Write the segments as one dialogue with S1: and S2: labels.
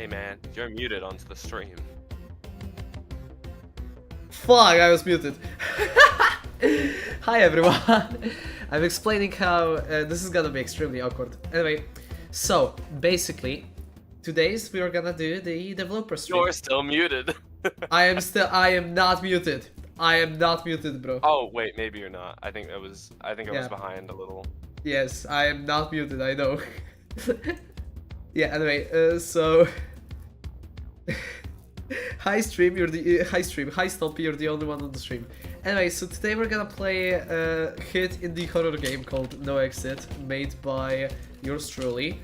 S1: Hey man, you're muted onto the stream.
S2: Fuck, I was muted. Hi everyone. I'm explaining how this is gonna be extremely awkward. Anyway, so basically, today's we are gonna do the developer stream.
S1: You're still muted.
S2: I am not muted. I am not muted, bro.
S1: Oh wait, maybe you're not. I think I was
S2: Yeah.
S1: behind a little.
S2: Yes, I am not muted, I know. Yeah, anyway, so hi stream, hi Stompy, you're the only one on the stream. Anyway, so today we're gonna play a hit indie horror game called No Exit, made by yours truly.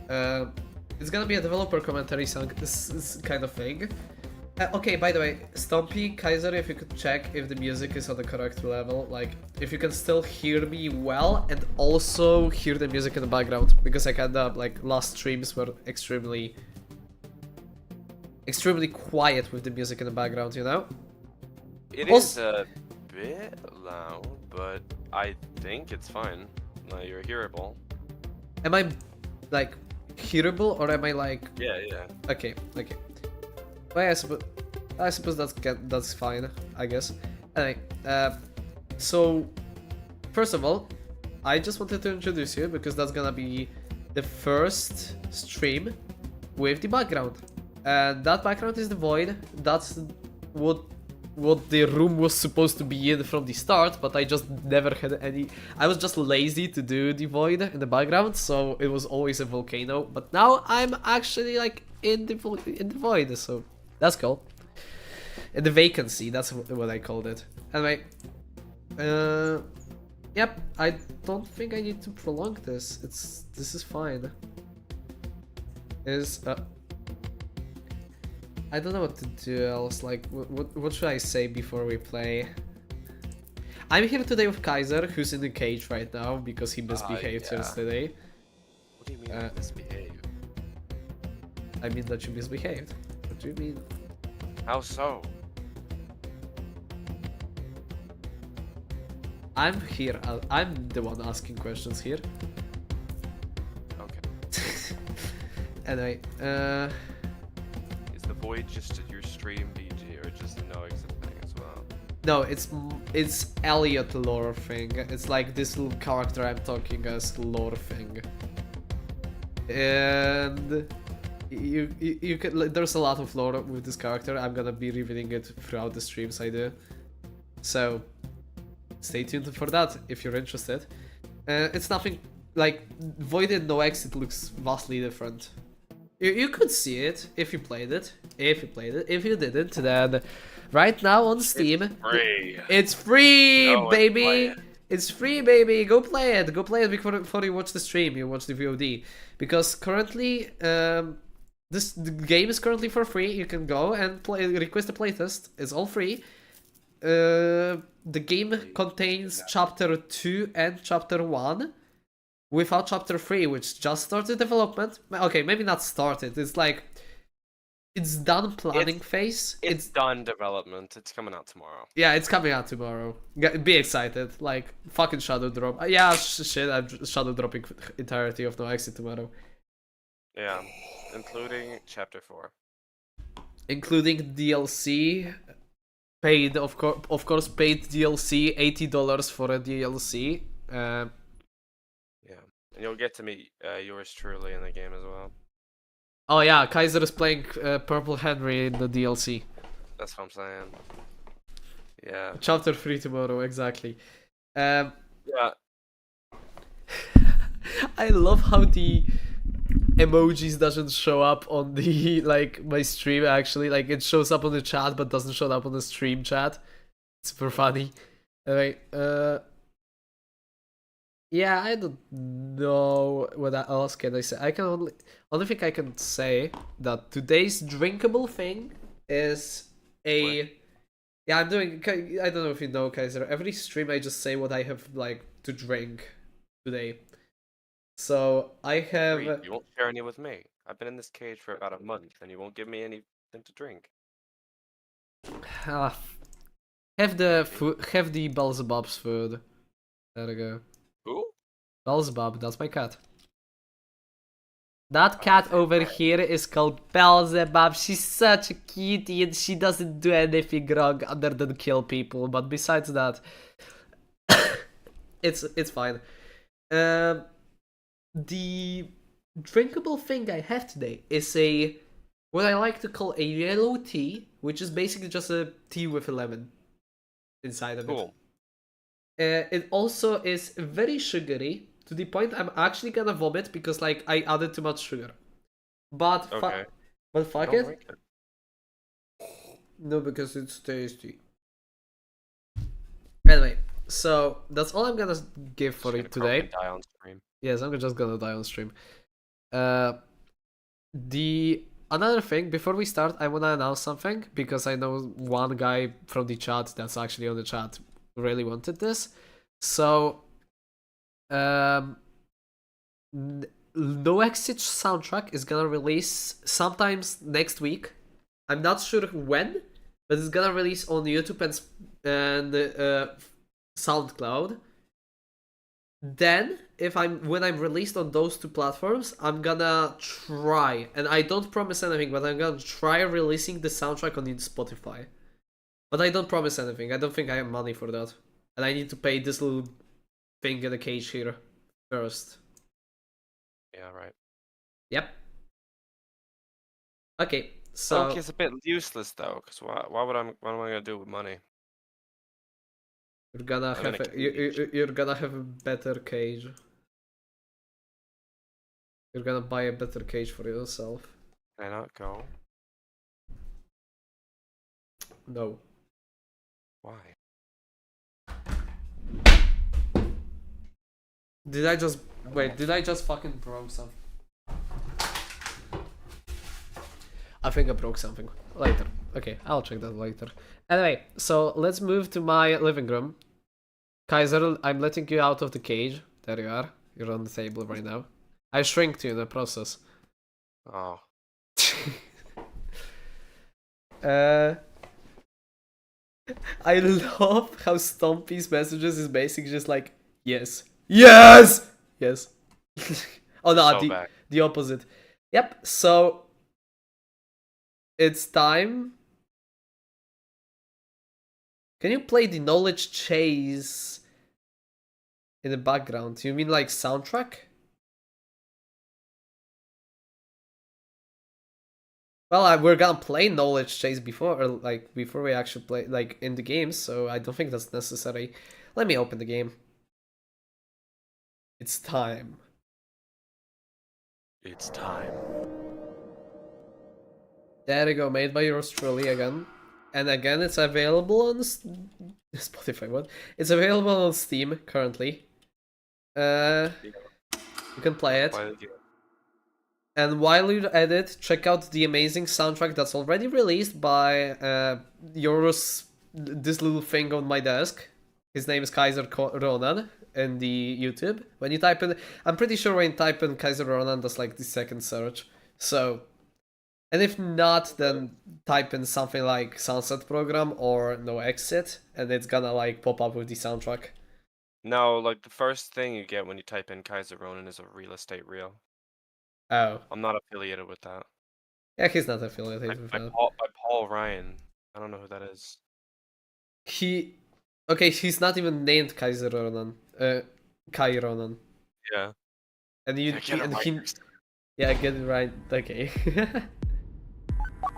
S2: It's gonna be a developer commentary song, this kind of thing. Okay, by the way, Stompy, Kaiser, if you could check if the music is on the correct level, like, if you can still hear me well, and also hear the music in the background, because I kinda, like, last streams were extremely quiet with the music in the background, you know?
S1: It is a bit loud, but I think it's fine. You're hearable.
S2: Am I, like, hearable, or am I, like...
S1: Yeah, yeah.
S2: Okay. Well, I suppose that's fine, I guess. Anyway, so, first of all, I just wanted to introduce you, because that's gonna be the first stream with the background. And that background is the void. That's what the room was supposed to be in from the start, but I just never had any... I was just lazy to do the void in the background, so it was always a volcano. But now I'm actually, like, in the void, so that's cool. In the vacancy, that's what I called it. Anyway, yep, I don't think I need to prolong this. This is fine. I don't know what to do else, like, what should I say before we play? I'm here today with Kaiser, who's in the cage right now, because he misbehaved yesterday.
S1: What do you mean misbehave?
S2: I mean that you misbehaved. What do you mean?
S1: How so?
S2: I'm here, I'm the one asking questions here.
S1: Okay.
S2: Anyway,
S1: Is the void just your stream BG or just a no exit thing as well?
S2: no, it's Eliot lore thing. It's like this little character I'm talking as lore thing. And you can, like, there's a lot of lore with this character. I'm gonna be revealing it throughout the streams I do. So stay tuned for that if you're interested. It's nothing like Void and No Exit looks vastly different. You could see it if you played it. If you didn't, then right now on Steam, it's free, baby. It's free, baby. Go play it. Go play it before you watch the stream. You watch the VOD, because currently, the game is currently for free. You can go and request a playtest. It's all free. The game contains Chapter 2 and Chapter 1. Without Chapter 3, which just started development. Okay, maybe not started. It's like... It's done planning phase.
S1: It's done development. It's coming out tomorrow.
S2: Yeah, it's coming out tomorrow. Be excited. Like, fucking Shadow Drop. Yeah, shit, I'm Shadow Dropping entirety of No Exit tomorrow.
S1: Yeah, including Chapter 4.
S2: Including DLC. Paid, of course, paid DLC. $80 for a DLC.
S1: Yeah, and you'll get to meet yours truly in the game as well.
S2: Oh yeah, Kaiser is playing Purple Henry in the DLC.
S1: That's what I'm saying. Yeah.
S2: Chapter 3 tomorrow, exactly.
S1: Yeah.
S2: I love how the emojis doesn't show up on the, like, my stream, actually. Like, it shows up on the chat, but doesn't show up on the stream chat. It's super funny. Anyway, yeah, I don't know what else can I say. I can only thing I can say that today's drinkable thing is a... What? Yeah, I'm doing... I don't know if you know, Kaiser. Every stream I just say what I have, like, to drink today. So, I have...
S1: You won't share any with me. I've been in this cage for about a month, and you won't give me anything to drink.
S2: Have the Beelzebub's food. There we go.
S1: Who?
S2: Beelzebub, that's my cat. That cat over here is called Beelzebub. She's such a cutie and she doesn't do anything wrong other than kill people. But besides that, it's fine. The drinkable thing I have today is what I like to call a yellow tea, which is basically just a tea with a lemon inside of it. It also is very sugary, to the point I'm actually gonna vomit because like I added too much sugar. But fuck it.
S1: Like it.
S2: No, because it's tasty. Anyway, so that's all I'm gonna give for it today.
S1: Die on stream.
S2: Yes, I'm just gonna die on stream. Another thing, before we start, I wanna announce something because I know one guy from the chat that's actually on the chat really wanted this. So, No Exit soundtrack is gonna release sometimes next week. I'm not sure when, but it's gonna release on YouTube and SoundCloud. Then, when I'm released on those two platforms, I'm gonna try, and I don't promise anything, but I'm gonna try releasing the soundtrack on Spotify. But I don't promise anything. I don't think I have money for that, and I need to pay this little thing in the cage here first.
S1: Yeah, right.
S2: Yep. Okay, so
S1: it's a bit useless though, because what am I gonna do with money?
S2: you're gonna have a better cage. You're gonna buy a better cage for yourself.
S1: Can I not go?
S2: No.
S1: Why?
S2: Did I just fucking broke something? I think I broke something. Later. Okay, I'll check that later. Anyway, so let's move to my living room. Kaiser, I'm letting you out of the cage. There you are. You're on the table right now. I shrinked you in the process.
S1: Oh.
S2: I love how Stompy's messages is basically just like, yes. Yes! Yes. Oh no,
S1: So
S2: the opposite. Yep, so it's time. Can you play the Knowledge Chase in the background? You mean like soundtrack? Well, we're gonna play Knowledge Chase before we actually play like in the game, so I don't think that's necessary. Let me open the game. It's time.
S1: It's time.
S2: There you go, made by yours truly again. And again, it's available on Spotify. What? It's available on Steam currently. You can play it. And while you edit, check out the amazing soundtrack that's already released by this little thing on my desk. His name is Kaiser Ronan in the YouTube. When you type in, I'm pretty sure when you type in Kaiser Ronan, that's like the second search. So, and if not, then type in something like Sunset Program or No Exit, and it's gonna like pop up with the soundtrack.
S1: No, like the first thing you get when you type in Kaiser Ronan is a real estate reel.
S2: Oh.
S1: I'm not affiliated with that.
S2: Yeah, he's not affiliated with that.
S1: By Paul Ryan. I don't know who that is.
S2: Okay, he's not even named Kaiser Ronan. Kai Ronan.
S1: Yeah.
S2: And
S1: Yeah,
S2: get it right. Okay.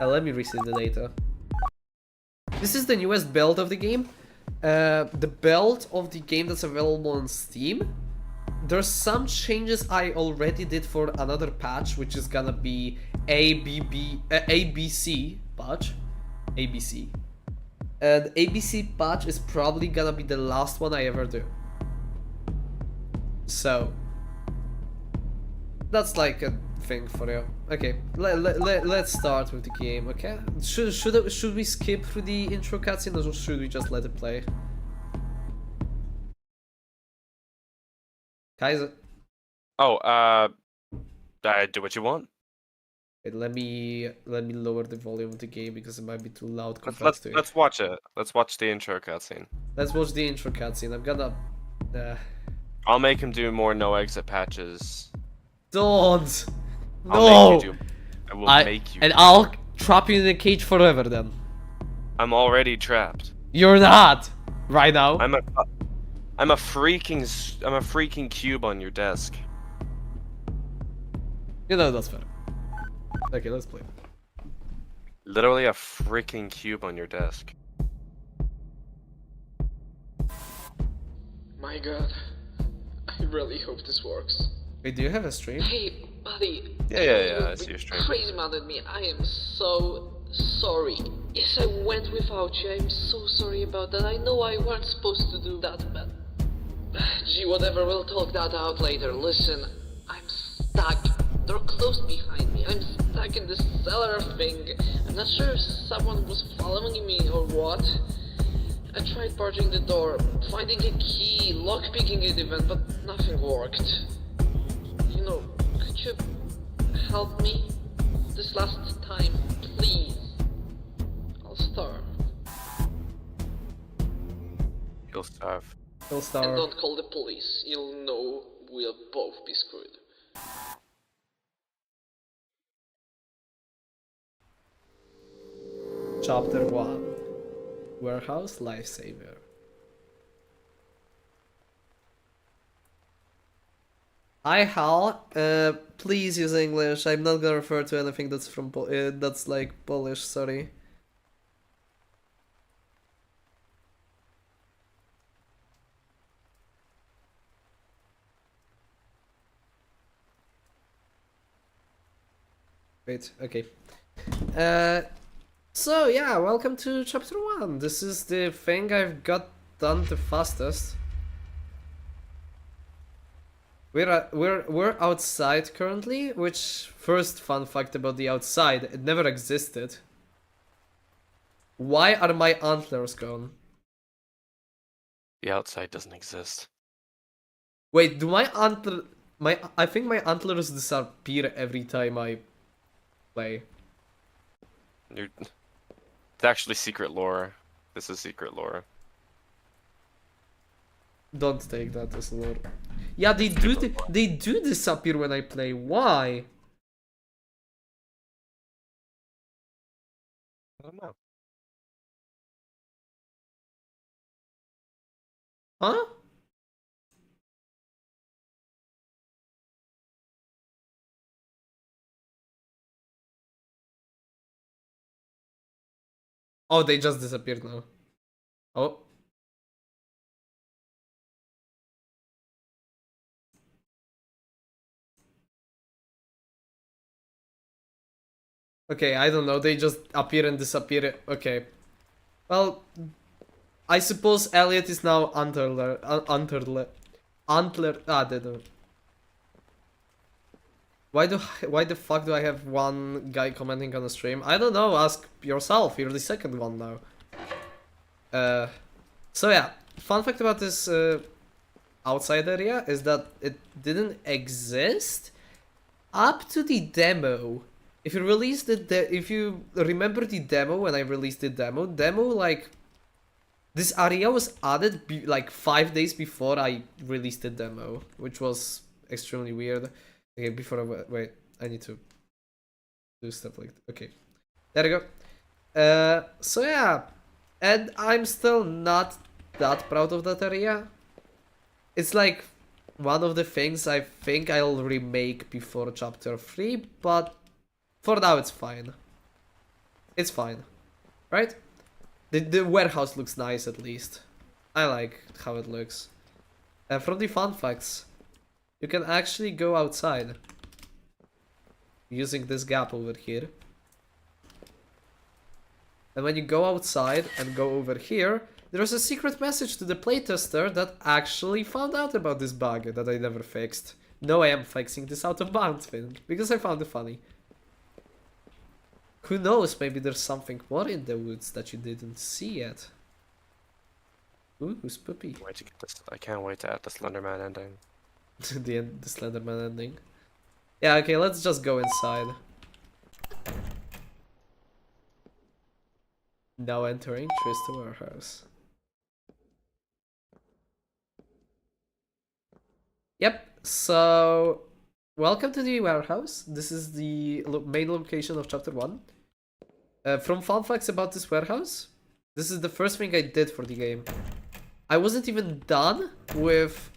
S2: Let me reset the data. This is the newest build of the game. The build of the game that's available on Steam. There's some changes I already did for another patch, which is gonna be ABC patch. ABC. And ABC patch is probably gonna be the last one I ever do. So that's like a thing for you. Okay, let's start with the game. Okay, should we skip through the intro cutscene or should we just let it play? Kaiser.
S1: Oh, I do what you want.
S2: Wait, let me lower the volume of the game because it might be too loud compared
S1: Let's
S2: to
S1: let's watch it. Let's watch the intro cutscene.
S2: Let's watch the intro cutscene. I'm gonna.
S1: I'll make him do more no exit patches.
S2: Don't.
S1: I'll make you do. I will make you.
S2: And I'll trap you in a cage forever then.
S1: I'm already trapped.
S2: You're not right now.
S1: I'm a freaking cube on your desk.
S2: You know that's fair. Okay, let's play.
S1: Literally a freaking cube on your desk.
S3: My god. I really hope this works.
S2: Wait, do you have a stream?
S3: Hey, buddy.
S1: Yeah, I see your stream.
S3: Crazy mad at me. I am so sorry. Yes, I went without you. I'm so sorry about that. I know I weren't supposed to do that, but... Gee, whatever, we'll talk that out later. Listen, I'm stuck. They're close behind me. I'm stuck in this cellar thing. I'm not sure if someone was following me or what. I tried barging the door, finding a key, lockpicking it even, but nothing worked. You know, could you help me this last time, please? I'll starve.
S1: You'll starve.
S2: You'll starve.
S3: And don't call the police. You'll know we'll both be screwed.
S2: Chapter 1. Warehouse Lifesaver. Hi Hal, please use English. I'm not gonna refer to anything that's from that's like Polish, sorry. Wait, okay. So yeah, welcome to chapter 1. This is the thing I've got done the fastest. We're outside currently, which first fun fact about the outside, it never existed. Why are my antlers gone?
S1: The outside doesn't exist.
S2: Wait, do I think my antlers disappear every time I play.
S1: It's actually secret lore. This is secret lore.
S2: Don't take that as lore. Yeah, they do disappear when I play. Why?
S1: I don't know.
S2: Huh? Oh, they just disappeared now. Oh. Okay, I don't know. They just appear and disappear. Okay. Well, I suppose Eliot is now antler. Ah, they don't. Why the fuck do I have one guy commenting on the stream? I don't know. Ask yourself. You're the second one now. So yeah, fun fact about this outside area is that it didn't exist up to the demo. If you released if you remember the demo when I released the demo like this area was added like 5 days before I released the demo, which was extremely weird. Okay, before I wait, I need to do stuff like that. Okay, there we go. So yeah, and I'm still not that proud of that area. It's like one of the things I think I'll remake before chapter 3, but for now it's fine. It's fine, right? The warehouse looks nice at least. I like how it looks. And from the fun facts, you can actually go outside using this gap over here. And when you go outside and go over here, there's a secret message to the playtester that actually found out about this bug that I never fixed. No, I am fixing this out of bounds thing because I found it funny. Who knows, maybe there's something more in the woods that you didn't see yet. Ooh, who's Puppy?
S1: Wait to get this. I can't wait to add the Slenderman ending.
S2: the Slenderman ending. Yeah, okay, let's just go inside. Now entering Trista Warehouse. Yep, so welcome to the warehouse. This is the main location of chapter 1. From fun facts about this warehouse, this is the first thing I did for the game. I wasn't even done with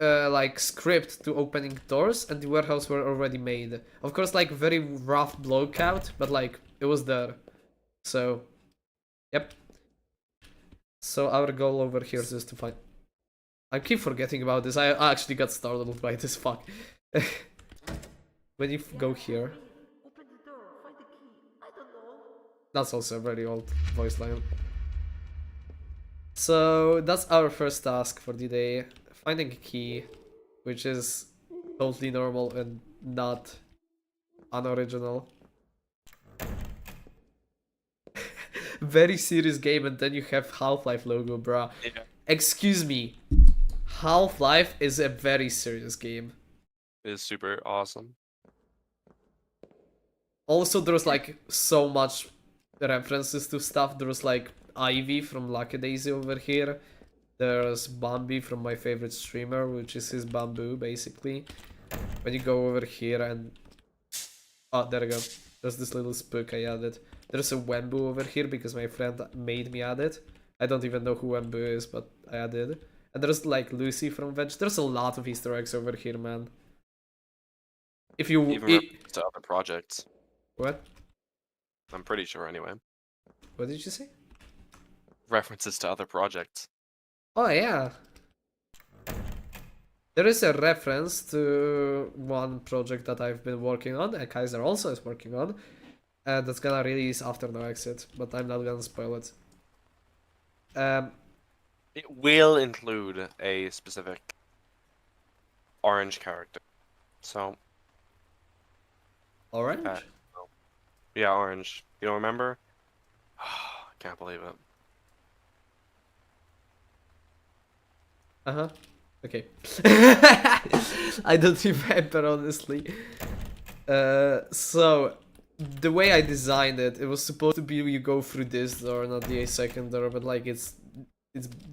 S2: like script to opening doors, and the warehouse were already made. Of course, like very rough blowout, but like it was there. So, yep. So our goal over here is just to find. I keep forgetting about this. I actually got startled by this. Fuck. When you go here.
S4: Open the door, find the key. I don't know.
S2: That's also a very old voice line. So that's our first task for the day. Finding a key, which is totally normal and not unoriginal. Very serious game, and then you have Half-Life logo, bruh.
S1: Yeah.
S2: Excuse me. Half-Life is a very serious game.
S1: It is super awesome.
S2: Also, there's like so much references to stuff. There's like Ivy from Lucky Daisy over here. There's Bambi from my favorite streamer, which is his bamboo, basically. When you go over here and... Oh, there we go. There's this little spook I added. There's a Wembu over here because my friend made me add it. I don't even know who Wembu is, but I added. And there's like Lucy from Veg. There's a lot of Easter eggs over here, man. If you...
S1: Even to other projects.
S2: What?
S1: I'm pretty sure anyway.
S2: What did you say?
S1: References to other projects.
S2: Oh, yeah. There is a reference to one project that I've been working on, and Kaiser also is working on, and that's gonna release after No Exit, but I'm not gonna spoil it.
S1: It will include a specific orange character. So,
S2: Orange?
S1: yeah, orange. You don't remember? I can't believe it.
S2: Uh-huh. Okay. I don't remember, honestly. So, the way I designed it, it was supposed to be you go through this door, not the second door, but like it's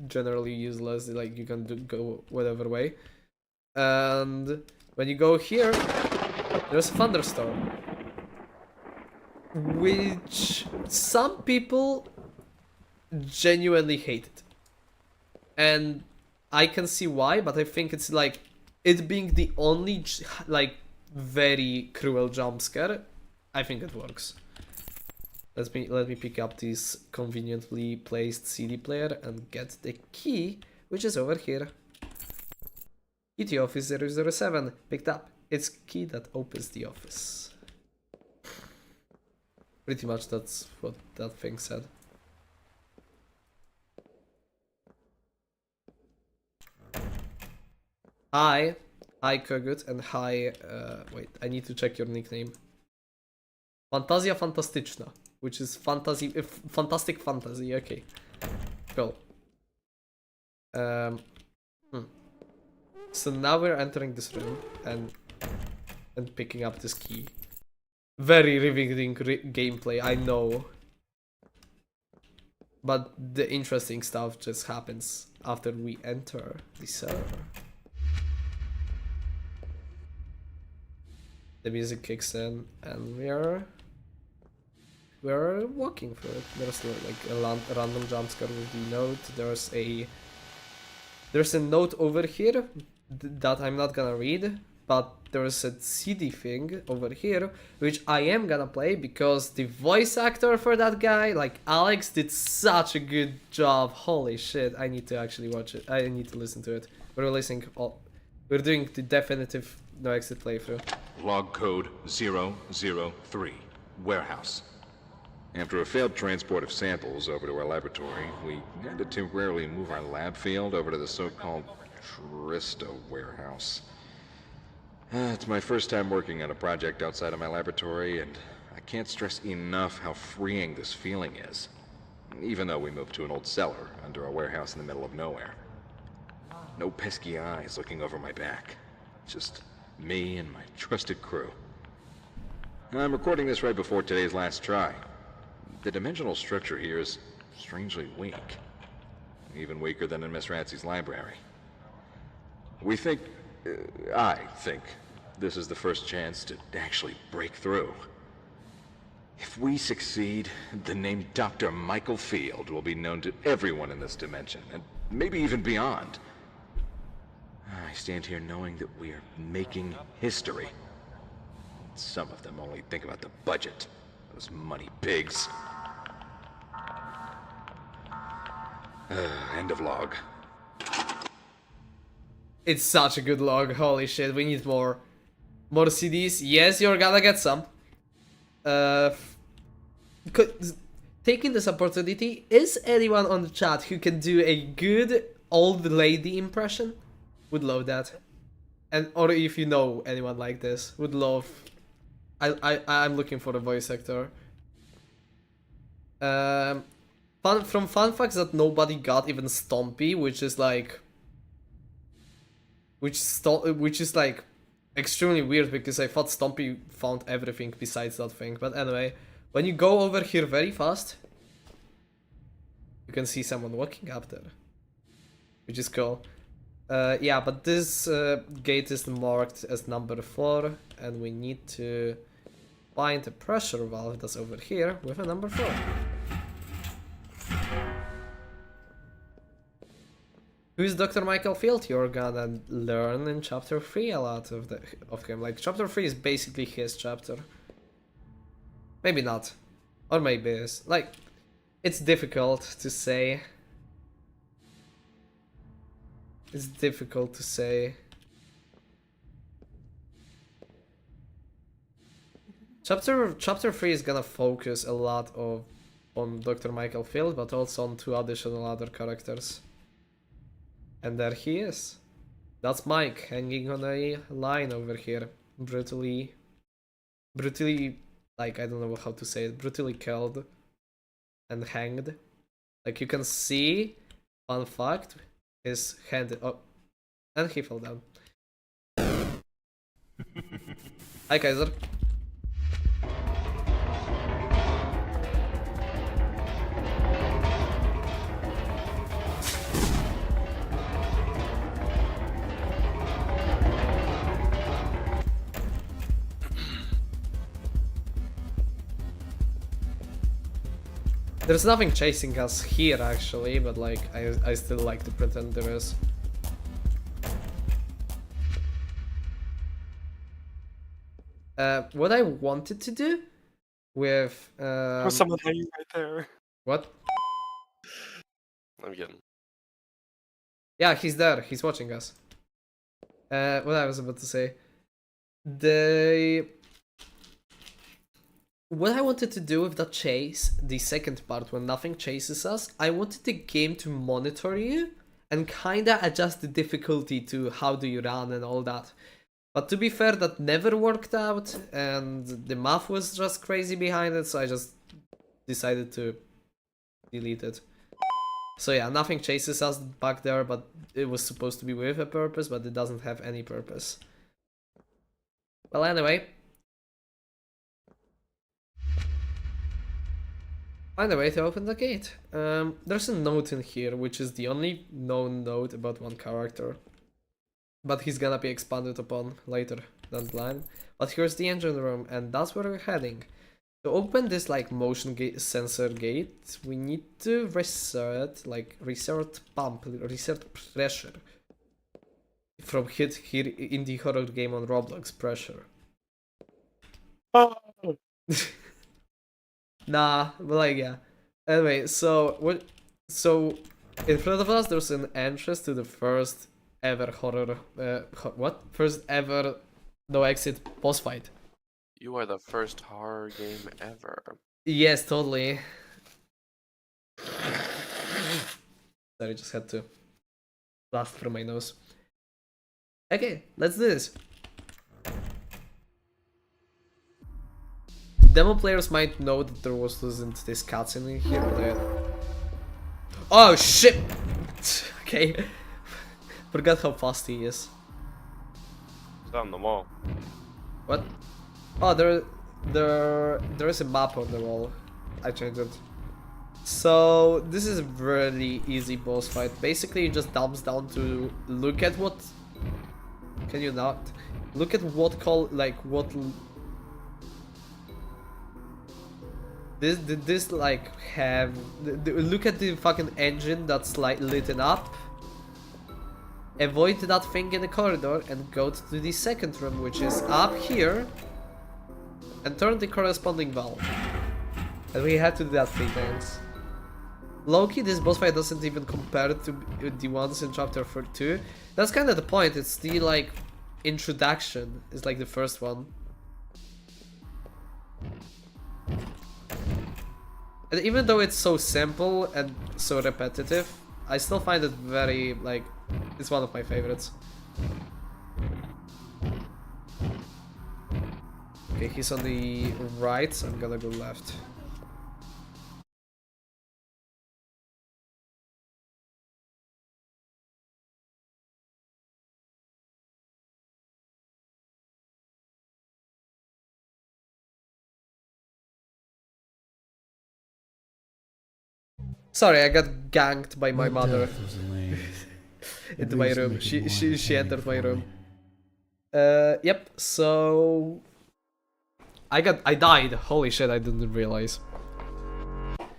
S2: generally useless. Like you can go whatever way. And when you go here, there's a thunderstorm, which some people genuinely hate it, and I can see why, but I think it's like it being the only like very cruel jump scare. I think it works. Let me pick up this conveniently placed CD player and get the key, which is over here. ET Office 007 picked up. It's key that opens the office. Pretty much that's what that thing said. Hi Kogut, and hi, wait, I need to check your nickname. Fantazja Fantastyczna, which is fantastic fantasy, okay. Cool. So now we're entering this room and picking up this key. Very riveting gameplay, I know. But the interesting stuff just happens after we enter the server. The music kicks in and we're walking through it. There's like a random jump scare with the note. There's a note over here that I'm not gonna read, but there's a CD thing over here which I am gonna play because the voice actor for that guy, like Alex, did such a good job. Holy shit! I need to actually watch it. I need to listen to it. We're doing the definitive No Exit playthrough.
S5: Log code 003, warehouse.
S6: After a failed transport of samples over to our laboratory, we had to temporarily move our lab field over to the so-called Trista warehouse. It's my first time working on a project outside of my laboratory, and I can't stress enough how freeing this feeling is. Even though we moved to an old cellar under a warehouse in the middle of nowhere. No pesky eyes looking over my back. Just me and my trusted crew. I'm recording this right before today's last try. The dimensional structure here is strangely weak. Even weaker than in Miss Ratsy's library. I think, this is the first chance to actually break through. If we succeed, the name Dr. Michael Field will be known to everyone in this dimension, and maybe even beyond. I stand here knowing that we are making history. Some of them only think about the budget. Those money pigs. End of log.
S2: It's such a good log, holy shit, we need more. More CDs, yes, you're gonna get some. Taking this opportunity, is anyone on the chat who can do a good old lady impression? Would love that. And or if you know anyone like this, would love. I'm looking for a voice actor. From fun facts that nobody got, even Stompy, which is like, which is like extremely weird because I thought Stompy found everything besides that thing. But anyway, when you go over here very fast, you can see someone walking up there, which is cool. Yeah, but this gate is marked as number 4, and we need to find a pressure valve that's over here with a number 4. Who's Dr. Michael Field? You're gonna learn in chapter 3 a lot of him. Like, chapter 3 is basically his chapter. Maybe not. Or maybe it is. Like, it's difficult to say. It's difficult to say. Chapter 3 is gonna focus a lot on Dr. Michael Field, but also on 2 additional other characters. And there he is. That's Mike, hanging on a line over here. Brutally, like, I don't know how to say it, brutally killed and hanged. Like, you can see, fun fact, his hand, oh, and he fell down. Hi, Kaiser. There's nothing chasing us here actually, but like I still like to pretend there is. What I wanted to do with
S1: There's someone hanging right there.
S2: What?
S1: I'm kidding.
S2: Yeah, he's there. He's watching us. What I was about to say. What I wanted to do with the chase, the second part when nothing chases us, I wanted the game to monitor you and kinda adjust the difficulty to how do you run and all that. But to be fair, that never worked out and the math was just crazy behind it, so I just decided to delete it. So yeah, nothing chases us back there, but it was supposed to be with a purpose, but it doesn't have any purpose. Well, anyway. Find a way to open the gate. There's a note in here, which is the only known note about one character. But he's gonna be expanded upon later down the line. But here's the engine room, and that's where we're heading. To open this like motion sensor gate, we need to reset pressure. From hit here in the horror game on Roblox, pressure.
S1: Oh.
S2: Nah, but like, yeah. Anyway, so in front of us there's an entrance to the first ever horror first ever no exit boss fight.
S1: You are the first horror game ever.
S2: Yes, totally. Sorry, just had to blast through my nose. Okay, let's do this. Demo players might know that there wasn't this cutscene in here, but oh shit! Okay. Forgot how fast he is.
S1: It's on the wall.
S2: What? Oh, there is a map on the wall. I changed it. So this is a really easy boss fight. Basically, it just dumps down to look at what. Can you not? Look at what this like have. Look at the fucking engine that's like lit up. Avoid that thing in the corridor and go to the second room, which is up here, and turn the corresponding valve. And we had to do that 3 times. Low-key, this boss fight doesn't even compare to the ones in chapter 2. That's kind of the point. It's the like introduction. It's like the first one. And even though it's so simple and so repetitive, I still find it very, like, it's one of my favorites. Okay, he's on the right, so I'm gonna go left. Sorry, I got ganked by my mother into my room. She entered my room. Yep. So I died. Holy shit! I didn't realize.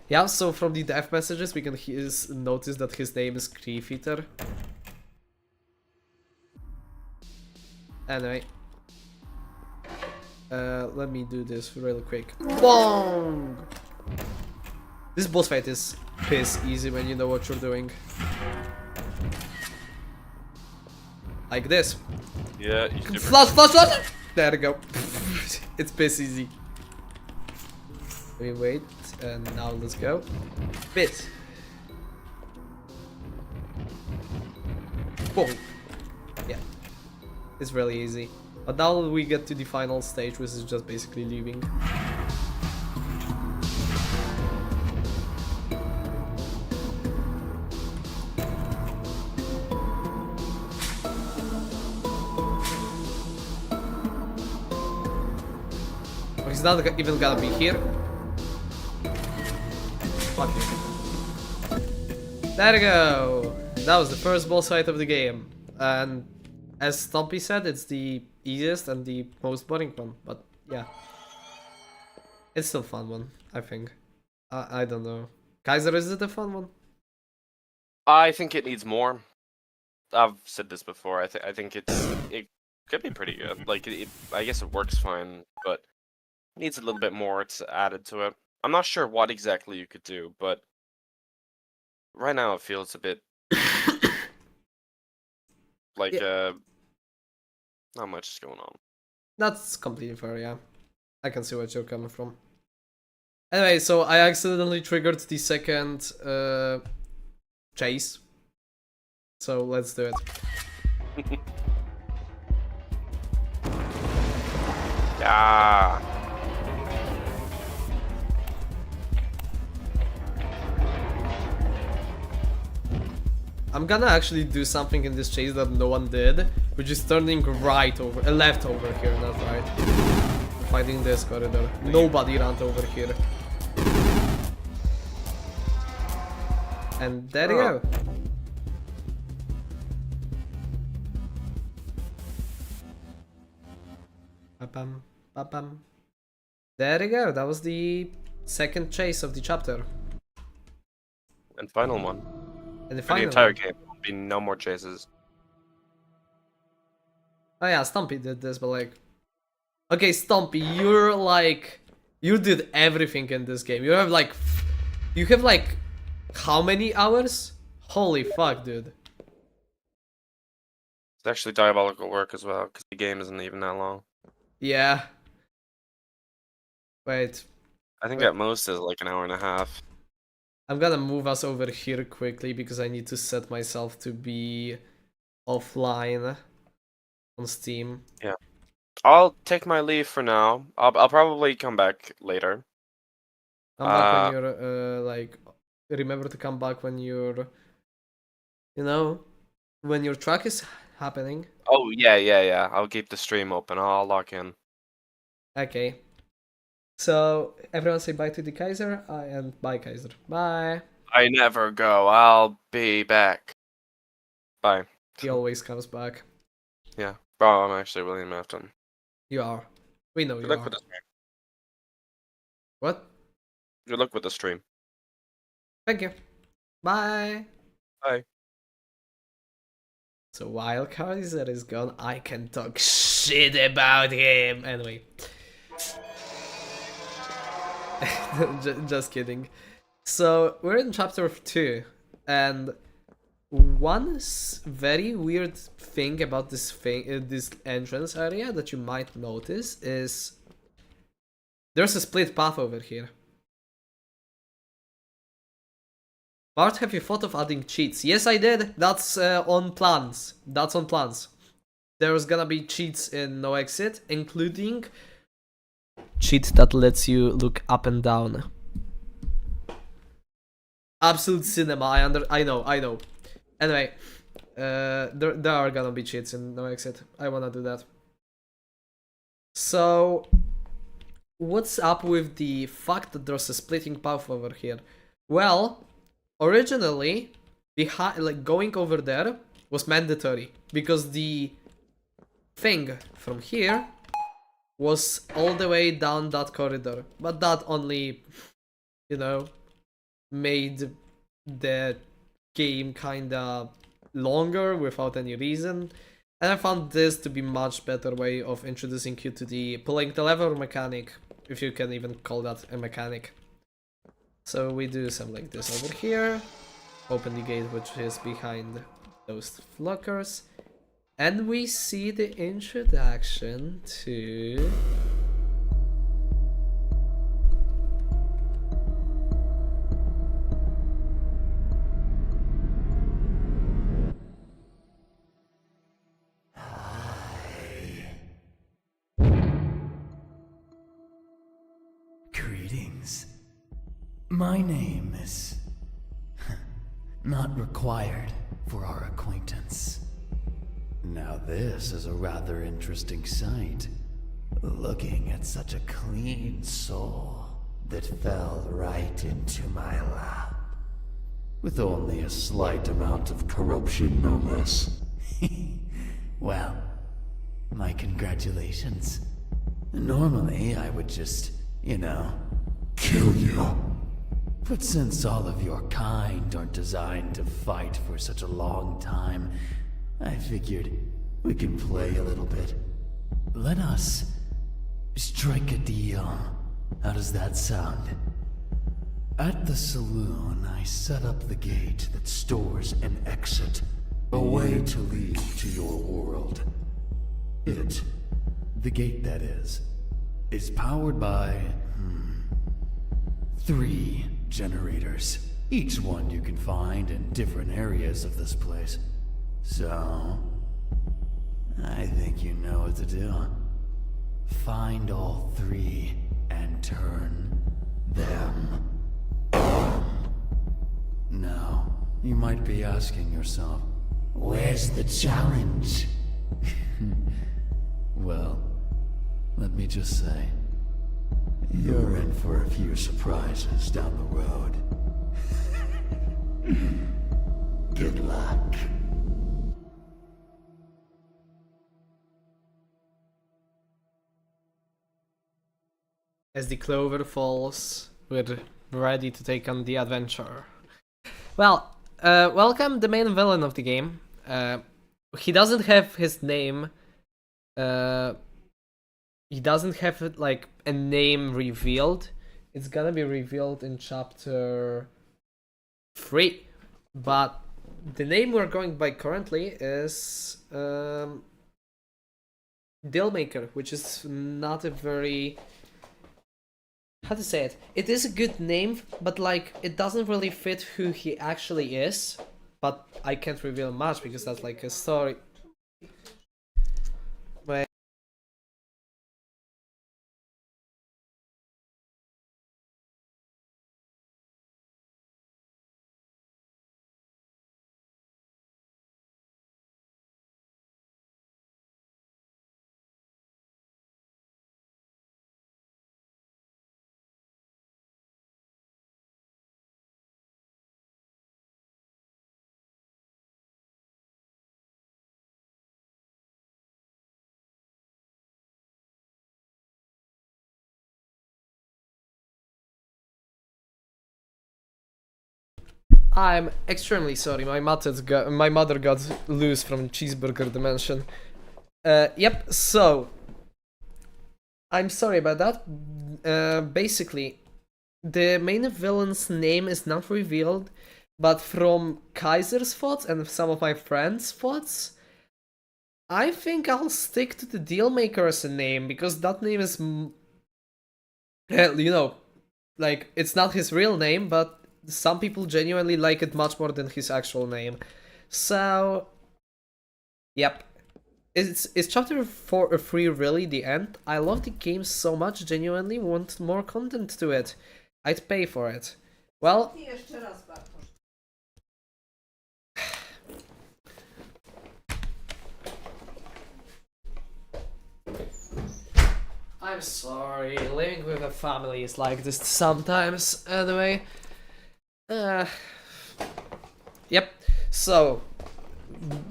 S2: Yeah. So from the death messages, we can notice that his name is Grief Eater. Anyway. Let me do this real quick. Bong! This boss fight is piss easy when you know what you're doing. Like this.
S1: Yeah.
S2: Flash! There we go. It's piss easy. We wait, and now let's go. Bit. Boom. Yeah. It's really easy. But now we get to the final stage, which is just basically leaving. He's not even gonna be here. Fuck it. There we go. That was the first boss fight of the game. And as Stumpy said, it's the easiest and the most boring one. But yeah. It's still a fun one, I think. I don't know. Kaiser, is it a fun one?
S1: I think it needs more. I've said this before. I think it could be pretty good. Like I guess it works fine, but needs a little bit more added to it. I'm not sure what exactly you could do, but right now it feels a bit like not much is going on.
S2: That's completely fair, yeah. I can see what you're coming from. Anyway, so I accidentally triggered the second chase. So let's do it.
S1: Yeah.
S2: I'm gonna actually do something in this chase that no one did, which is turning left over here, not right. Fighting this corridor. Nobody ran over here. And there you go. Ba-bam, ba-bam. There you go. That was the second chase of the chapter.
S1: And final one.
S2: And the
S1: For the
S2: final
S1: entire
S2: one.
S1: game, there'll be no more chases.
S2: Oh yeah, Stumpy did this, but like... Okay, Stumpy, you're like... You did everything in this game. You have like... You have like... How many hours? Holy fuck, dude.
S1: It's actually diabolical work as well, because the game isn't even that long.
S2: Yeah. Wait.
S1: I think
S2: Wait.
S1: at most is like an hour and a half.
S2: I'm gonna move us over here quickly because I need to set myself to be offline on Steam.
S1: Yeah. I'll take my leave for now. I'll probably come back later.
S2: Come back when you're like... Remember to come back when you're... You know... When your track is happening.
S1: Oh, yeah. I'll keep the stream open. I'll log in.
S2: Okay. So, everyone say bye to the Kaiser, and bye Kaiser. Bye.
S1: I never go. I'll be back. Bye.
S2: He always comes back.
S1: Yeah. Oh, I'm actually William Afton.
S2: You are. We know
S1: Good
S2: you
S1: luck
S2: are.
S1: with the stream.
S2: What?
S1: Good luck with the stream.
S2: Thank you. Bye.
S1: Bye.
S2: So while Kaiser is gone, I can talk shit about him. Anyway. Just kidding. So we're in chapter 2, and one very weird thing about this entrance area that you might notice is there's a split path over here. Bart, have you thought of adding cheats? Yes, I did. That's on plans. That's on plans. There's gonna be cheats in No Exit, including cheat that lets you look up and down. Absolute cinema. I know. Anyway, there are gonna be cheats in No Exit. I wanna do that. So, what's up with the fact that there's a splitting path over here? Well, originally, going over there was mandatory because the thing from here was all the way down that corridor, but that only, made the game kinda longer without any reason. And I found this to be much better way of introducing you to the pulling the lever mechanic, if you can even call that a mechanic. So we do something like this over here, open the gate which is behind those lockers, and we see the introduction to
S7: Greetings. My name is not required for our acquaintance. Now this is a rather interesting sight. Looking at such a clean soul that fell right into my lap. With only a slight amount of corruption, no less. Well, my congratulations. Normally I would just, kill you. But since all of your kind aren't designed to fight for such a long time, I figured we can play a little bit. Let us strike a deal. How does that sound? At the saloon, I set up the gate that stores an exit, a way to leave to your world. The gate that is powered by 3 generators. Each one you can find in different areas of this place. So, I think you know what to do. Find all 3 and turn them on. Now, you might be asking yourself, where's the challenge? Well, let me just say, you're in for a few surprises down the road. Good luck.
S2: As the clover falls, we're ready to take on the adventure. Well, welcome the main villain of the game. He doesn't have his name. He doesn't have like a name revealed. It's gonna be revealed in chapter 3. But the name we're going by currently is Dealmaker, which is not a very, how to say it? It is a good name, but like it doesn't really fit who he actually is. But I can't reveal much because that's like a story. I'm extremely sorry. My mother got loose from cheeseburger dimension. Yep. So I'm sorry about that. Basically, the main villain's name is not revealed, but from Kaiser's thoughts and some of my friends' thoughts, I think I'll stick to the Dealmaker as a name because that name is, like, it's not his real name, but some people genuinely like it much more than his actual name. So, yep. Is chapter 3 really the end? I love the game so much, genuinely want more content to it. I'd pay for it. Well, I'm sorry, living with a family is like this sometimes, anyway. Yep, so,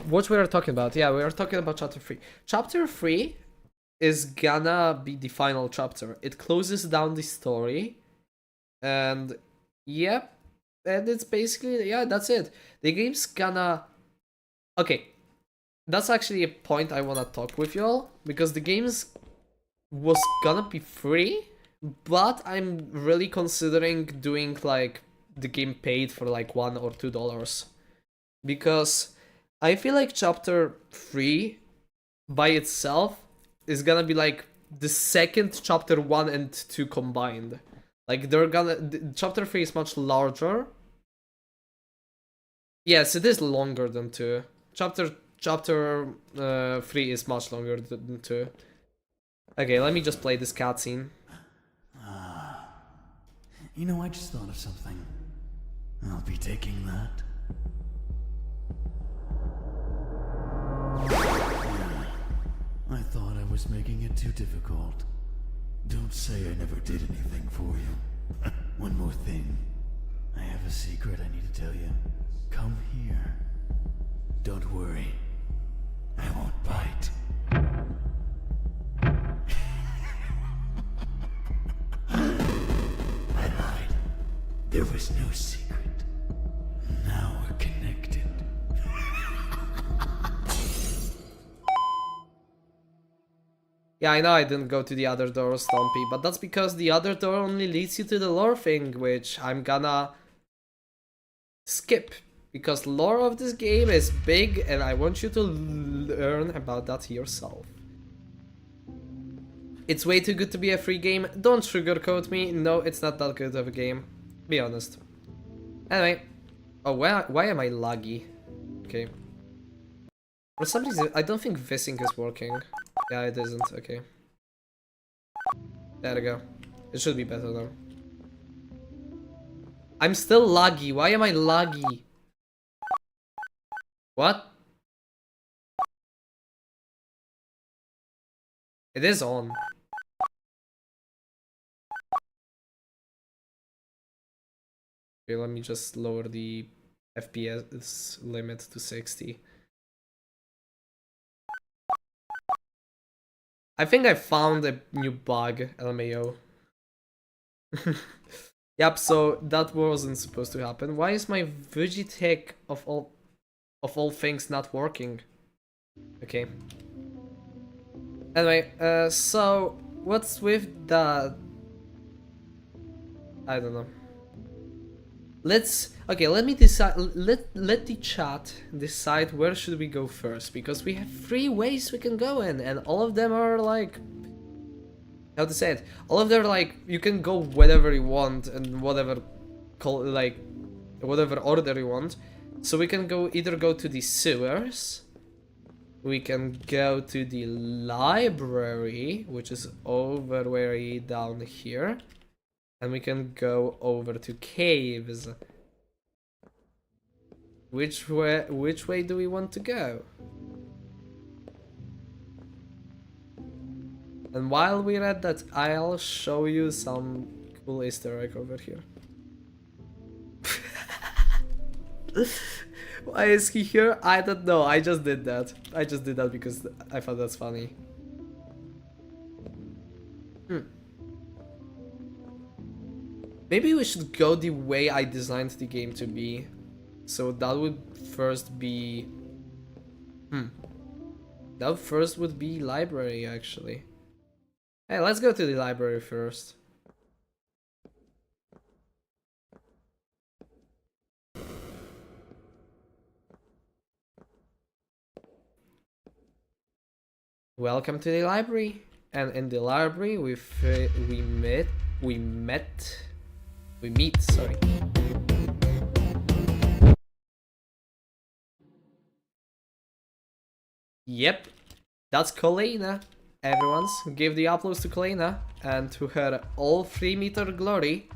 S2: what we are talking about? Yeah, we are talking about chapter 3. Chapter 3 is gonna be the final chapter. It closes down the story, and yep, and it's basically, yeah, that's it. The game's gonna... Okay, that's actually a point I wanna talk with y'all, because the game's was gonna be free, but I'm really considering doing like the game paid for like $1 or $2, because I feel like chapter 3 by itself is gonna be like the second chapter 1 and 2 combined. Like chapter 3 is much larger. Yes, it is longer than 2. Chapter 3 is much longer than 2. Okay, let me just play this cutscene.
S7: You know, I just thought of something. I'll be taking that. Yeah, I thought I was making it too difficult. Don't say I never did anything for you. One more thing. I have a secret I need to tell you. Come here. Don't worry. I won't bite. I lied. There was no secret. Now we're connected.
S2: Yeah, I know I didn't go to the other door, Stompy, but that's because the other door only leads you to the lore thing, which I'm gonna skip. Because lore of this game is big, and I want you to learn about that yourself. It's way too good to be a free game. Don't sugarcoat me. No, it's not that good of a game. Be honest. Anyway. Oh, why am I laggy? Okay. For some reason, I don't think Vissing is working. Yeah, it isn't. Okay. There we go. It should be better now. I'm still laggy. Why am I laggy? What? It is on. Okay, let me just lower the FPS limit to 60. I think I found a new bug, LMAO. Yep, so that wasn't supposed to happen. Why is my Vegitech of all things not working? Okay. Anyway, so what's with that? I don't know. Let me decide. Let the chat decide where should we go first, because we have 3 ways we can go in, and all of them are like, how to say it? All of them are like, you can go wherever you want and whatever order you want. So we can either go to the sewers, we can go to the library, which is over way down here, and we can go over to caves. Which way do we want to go? And while we're at that, I'll show you some cool Easter egg over here. Why is he here? I don't know. I just did that. I just did that because I thought that's funny. Maybe we should go the way I designed the game to be. So that would first be... That first would be library, actually. Hey, let's go to the library first. Welcome to the library. And in the library, we meet, sorry. Yep, that's Colena. Everyone's give the applause to Colena, and to her all 3-meter glory.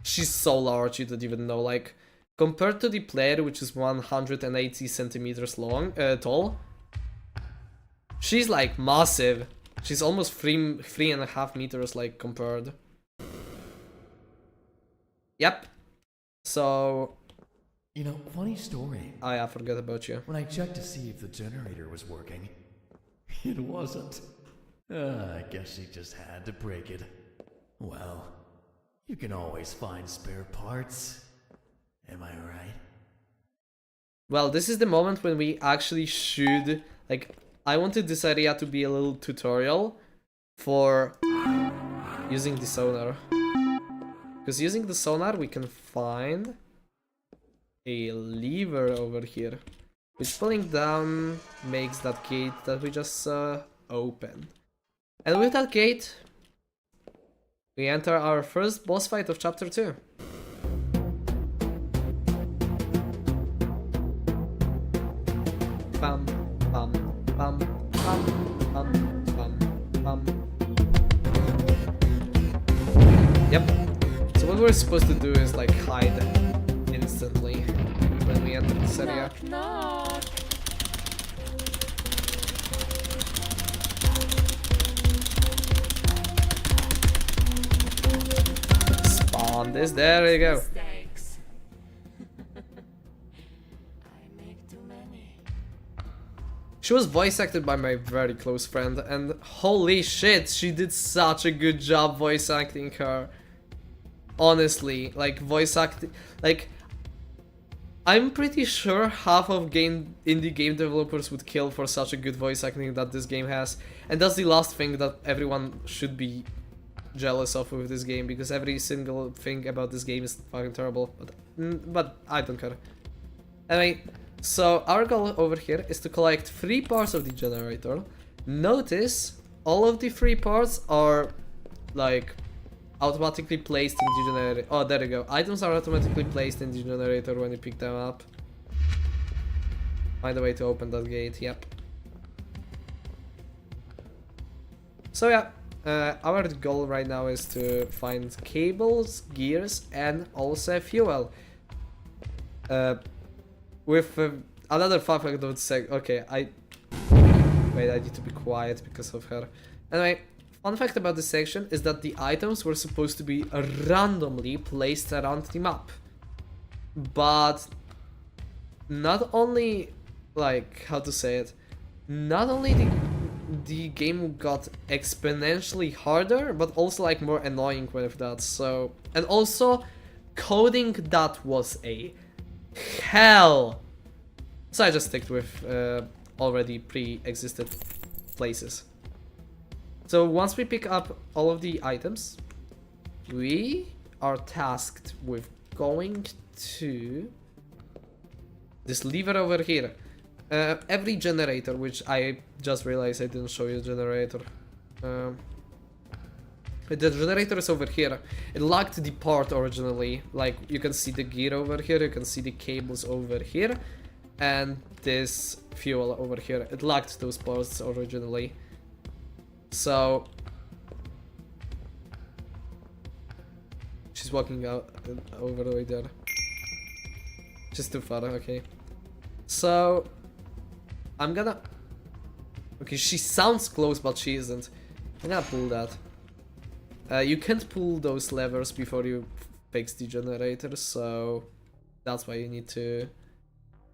S2: She's so large, you don't even know, like, compared to the player, which is 180 centimeters long, tall, she's like massive. She's almost 3.5 meters, like, compared. Yep. So...
S7: You know, funny story.
S2: I forgot about you.
S7: When I checked to see if the generator was working, it wasn't. I guess she just had to break it. Well, you can always find spare parts. Am I right?
S2: Well, this is the moment when we actually should, like, I wanted this area to be a little tutorial for using the sonar. Because using the sonar we can find a lever over here, which pulling down makes that gate that we just open. And with that gate, we enter our first boss fight of chapter 2. Bam, bam, bam, bam, bam, bam, bam. Yep. So what we're supposed to do is like hide instantly when we enter this area. Spawn this, there you go. She was voice acted by my very close friend, and holy shit, she did such a good job voice acting her. Honestly, like voice acting, like I'm pretty sure half of indie game developers would kill for such a good voice acting that this game has, and that's the last thing that everyone should be jealous of with this game, because every single thing about this game is fucking terrible. But I don't care. Anyway. So our goal over here is to collect 3 parts of the generator. Notice all of the 3 parts are like automatically placed in the generator. Oh, there you go. Items are automatically placed in the generator when you pick them up. Find a way to open that gate. Yep. So yeah, our goal right now is to find cables, gears, and also fuel. With another fun fact I would say, okay, wait, I need to be quiet because of her. Anyway, fun fact about this section is that the items were supposed to be randomly placed around the map. But not only, like, how to say it, not only the game got exponentially harder, but also like more annoying with that, so... And also, coding that was a hell. So I just stick with already pre-existed places. So once we pick up all of the items, we are tasked with going to this lever over here. Every generator, which I just realized I didn't show you the generator. The generator is over here. It lacked the part originally. Like, you can see the gear over here, you can see the cables over here, and this fuel over here. It lacked those parts originally. So... she's walking out over the way there. Just too far, okay. So... I'm gonna... okay, she sounds close, but she isn't. I'm gonna pull that. You can't pull those levers before you fix the generator, so that's why you need to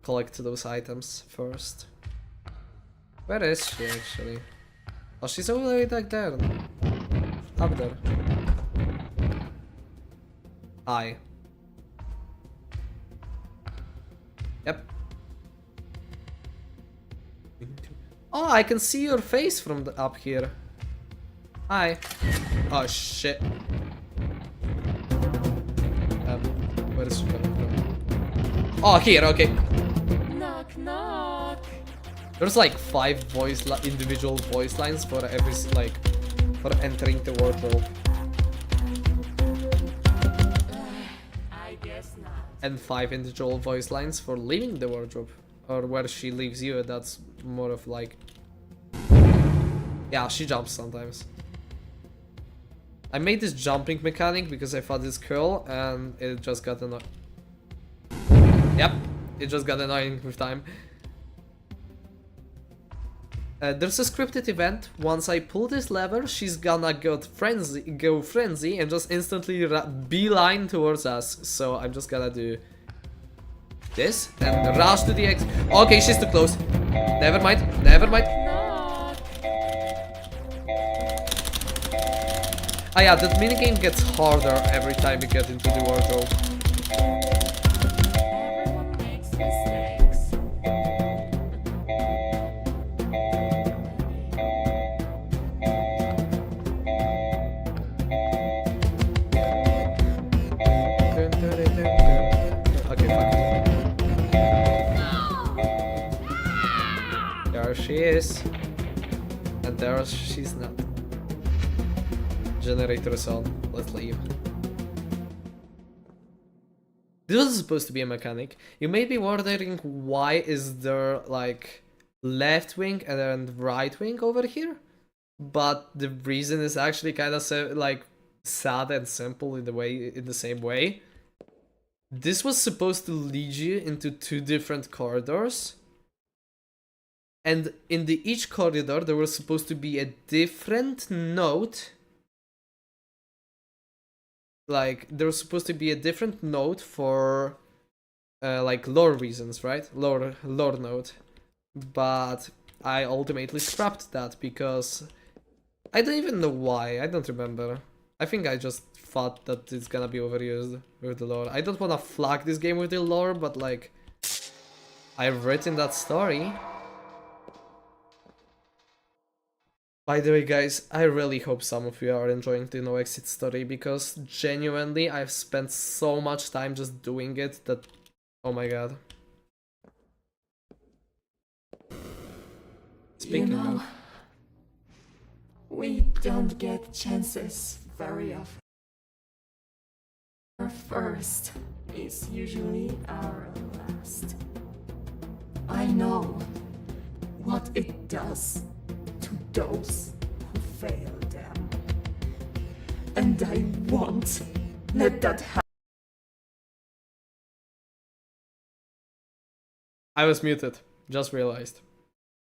S2: collect those items first. Where is she actually? Oh, she's all the way back there. Up there. Hi. Yep. Oh, I can see your face from up here. Hi. Oh shit. Where is she coming from? Oh, here. Okay.
S8: Knock, knock.
S2: There's like 5 individual voice lines for every for entering the wardrobe.
S8: I guess not.
S2: And 5 individual voice lines for leaving the wardrobe. Or where she leaves you, that's more of like... Yeah, she jumps sometimes. I made this jumping mechanic because I thought it's cool, and it just got annoying. Yep, it just got annoying with time. There's a scripted event. Once I pull this lever, she's gonna go frenzy and just instantly beeline towards us. So I'm just gonna do this and rush to the exit. Okay, she's too close. Never mind. Never mind. Ah yeah, that minigame gets harder every time you get into the wardrobe.
S8: Everyone makes mistakes.
S2: Okay, fuck it. There she is. And there she's not. Generator is on. Let's leave. This was supposed to be a mechanic. You may be wondering why is there like left wing and then right wing over here, but the reason is actually kind of like sad and simple in the same way. This was supposed to lead you into 2 different corridors, and in each corridor there was supposed to be a different note. Like, there was supposed to be a different note for, like, lore reasons, right? Lore note. But I ultimately scrapped that because I don't even know why. I don't remember. I think I just thought that it's gonna be overused with the lore. I don't wanna flag this game with the lore, but, like, I've written that story. By the way, guys, I really hope some of you are enjoying the No Exit story, because genuinely I've spent so much time just doing it that... Oh my god. Speaking of...
S8: We don't get chances very often. Our first is usually our last. I know what it does to those who fail them. And I won't let that happen.
S2: I was muted. Just realized.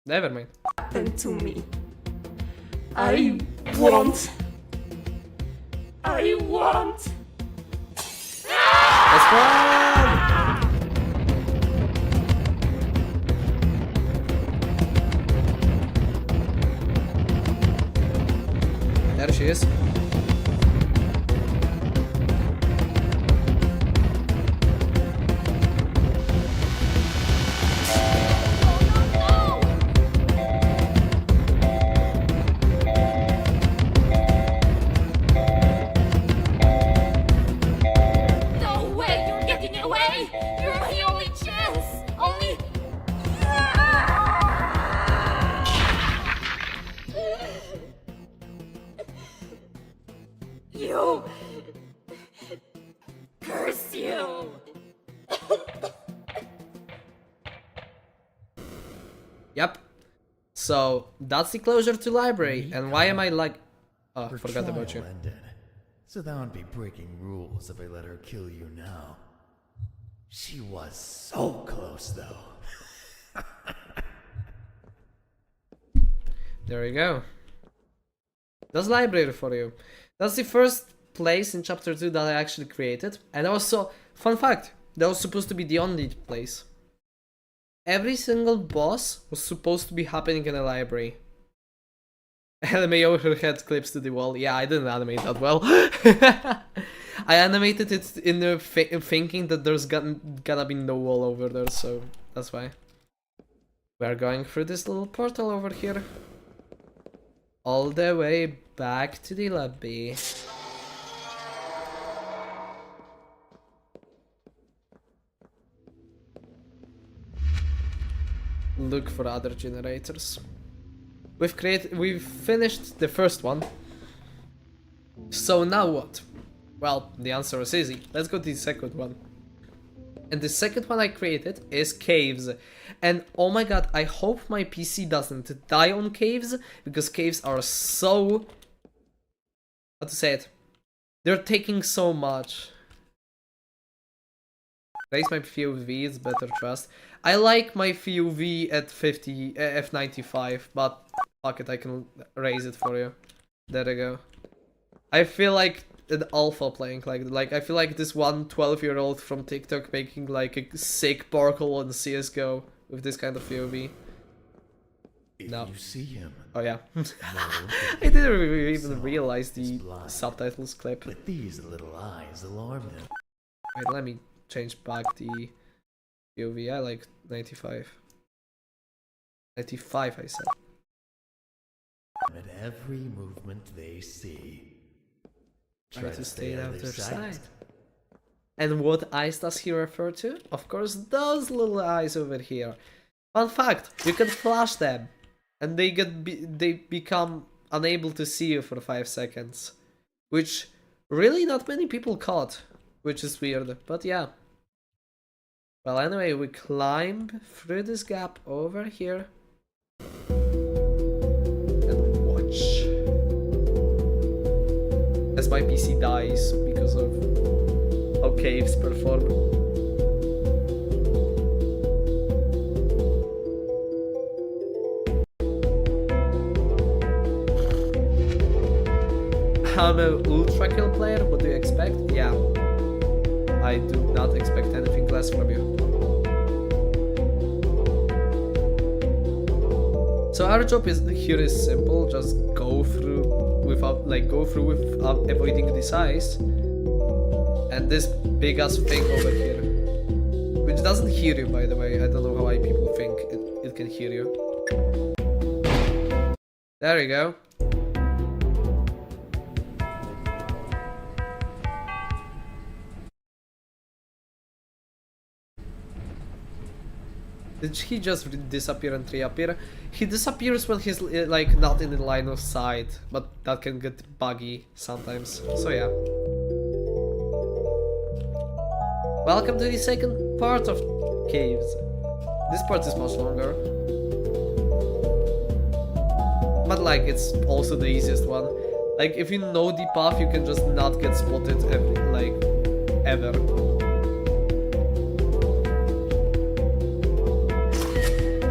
S2: Never mind.
S8: Happen to me. I won't.
S2: Let's run! There she is.
S8: No way, you're getting away! You're my only chance! Only... You... Curse you!
S2: Yep. So, that's the closure to library. And why am I like... Oh,
S7: Her
S2: forgot about you.
S7: trial ended, so that would be breaking rules if I let her kill you now. She was so close, though.
S2: There you go. That's library for you. That's the first place in chapter 2 that I actually created. And also, fun fact, that was supposed to be the only place. Every single boss was supposed to be happening in a library. Anime overhead clips to the wall. Yeah, I didn't animate that well. I animated it in the thinking that there's gonna be no wall over there, so that's why. We're going through this little portal over here. All the way back to the lobby. Look for other generators. We've finished the first one. So now what? Well, the answer is easy. Let's go to the second one. And the second one I created is caves. And oh my god, I hope my PC doesn't die on caves, because caves are so... how to say it? They're taking so much. Raise my POV, it's better trust. I like my POV at 50 F95, but fuck it, I can raise it for you. There we go. I feel like an alpha playing like I feel like this one 12-year-old from TikTok making like a sick parkour on CS:GO with this kind of POV. No.
S7: You see him.
S2: Oh yeah.
S7: No,
S2: I didn't even realize the subtitles clip.
S7: but these little eyes alarm him.
S2: Wait, let me change back the POV. I like 95. 95, I said.
S7: At every movement they see.
S2: Try to stay out of their sight. And what eyes does he refer to? Of course, those little eyes over here. Fun fact: you can flash them, and they become unable to see you for 5 seconds, which really not many people caught, which is weird. But yeah. Well, anyway, we climb through this gap over here and watch as my PC dies because of how caves perform. I'm an ultra kill player, what do you expect? Yeah. I do not expect anything less from you. So our job here is simple, just go through without avoiding this ice. And this big ass thing over here. Which doesn't hear you, by the way. I don't know how people think it can hear you. There you go. Did he just disappear and reappear? He disappears when he's like not in the line of sight, but that can get buggy sometimes. So yeah. Welcome to the second part of caves. This part is much longer, but like it's also the easiest one. Like if you know the path, you can just not get spotted ever.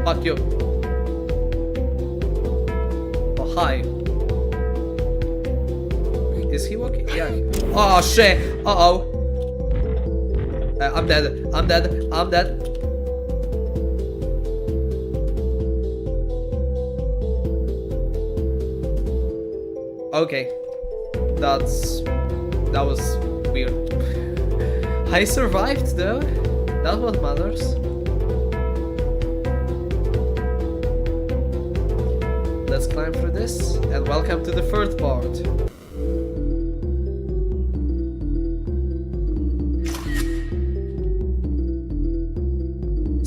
S2: Fuck you. Oh, hi. Is he walking? Yeah. Oh, shit. Uh-oh. I'm dead. I'm dead. I'm dead. Okay. That was weird. I survived, though. That's what matters. Let's climb through this, and welcome to the third part.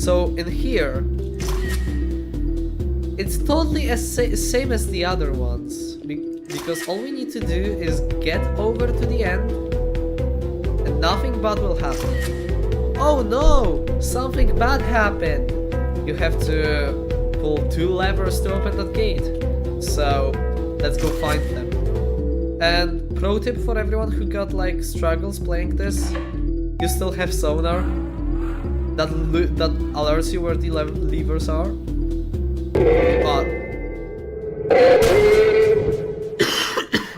S2: So in here, it's totally same as the other ones, because all we need to do is get over to the end, and nothing bad will happen. Oh no! Something bad happened! You have to pull 2 levers to open that gate. So let's go find them. And pro tip for everyone who got like struggles playing this: you still have sonar that alerts you where the levers are. But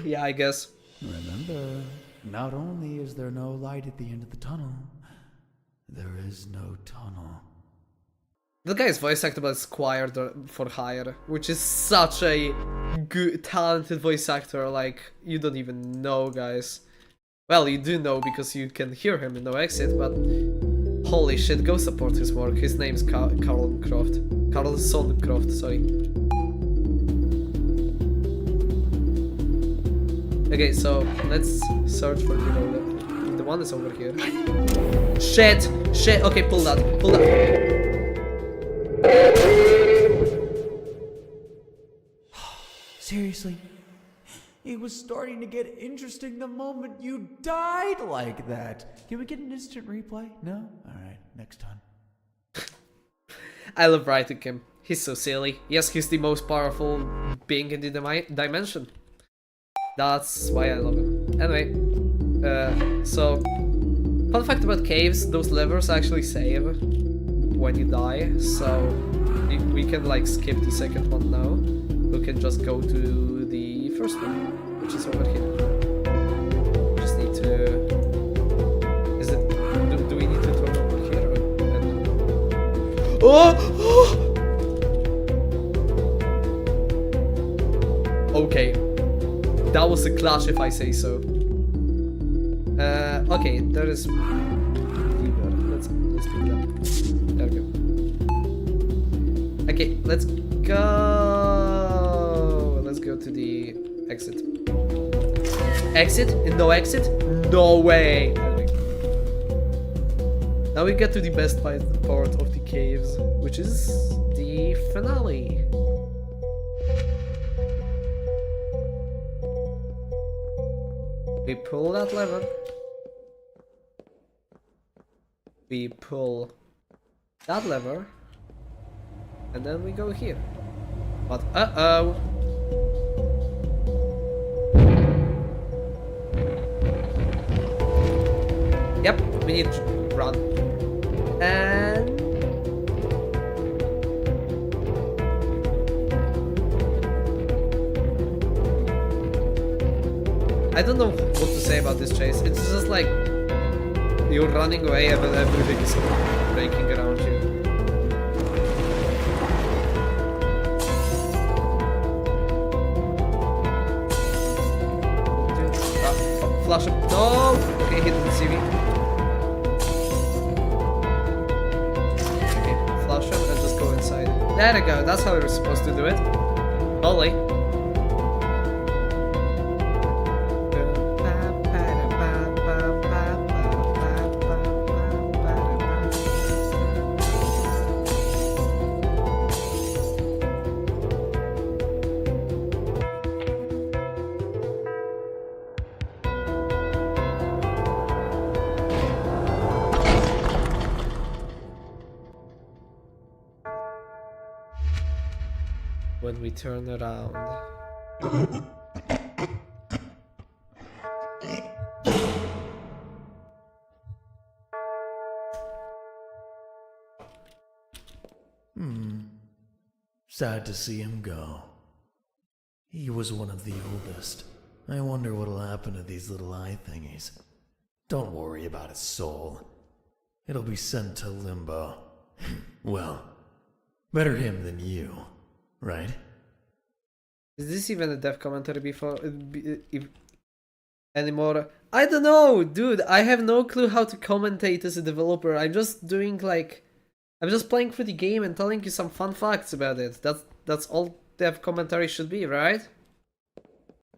S2: yeah, I guess.
S7: Remember, not only is there no light at the end of the tunnel, there is no tunnel.
S2: The guy is voice acted by Squire for Hire, which is such a good, talented voice actor, like, you don't even know, guys. Well, you do know because you can hear him in No Exit, but holy shit, go support his work. His name's Carlson Croft, sorry. Okay, so let's search for the one is over here. Shit! Shit! Okay, pull that. Pull that.
S7: Seriously? It was starting to get interesting the moment you died like that. Can we get an instant replay? No? Alright, next time.
S2: I love writing him. He's so silly. Yes, he's the most powerful being in the dimension. That's why I love him. Anyway, so fun fact about caves: those levers actually save when you die. So we can like skip the second one now. We can just go to the first one, which is over here. Just need to. Is it? Do we need to turn over here? Or... Oh! Okay. That was a clutch if I say so. Okay, there is fever. Let's pick it up. There we go. Okay, let's go. Let's go to the exit. Exit? No exit? No way! Anyway. Now we get to the best part of the caves, which is the finale. We pull that lever. We pull that lever. And then we go here. But uh-oh. Yep, we need to run. And I don't know what to say about this chase. It's just like you're running away and everything is breaking around you. Flash him. No! Okay, he didn't see me. Okay, flash him and just go inside. There we go. That's how we're supposed to do it. Holy. When we turn around.
S7: Sad to see him go. He was one of the oldest. I wonder what'll happen to these little eye thingies. Don't worry about his soul. It'll be sent to limbo. Well, better him than you, right?
S2: Is this even a dev commentary before anymore? I don't know, dude. I have no clue how to commentate as a developer. I'm just doing like, I'm just playing through the game and telling you some fun facts about it. That's all dev commentary should be, right?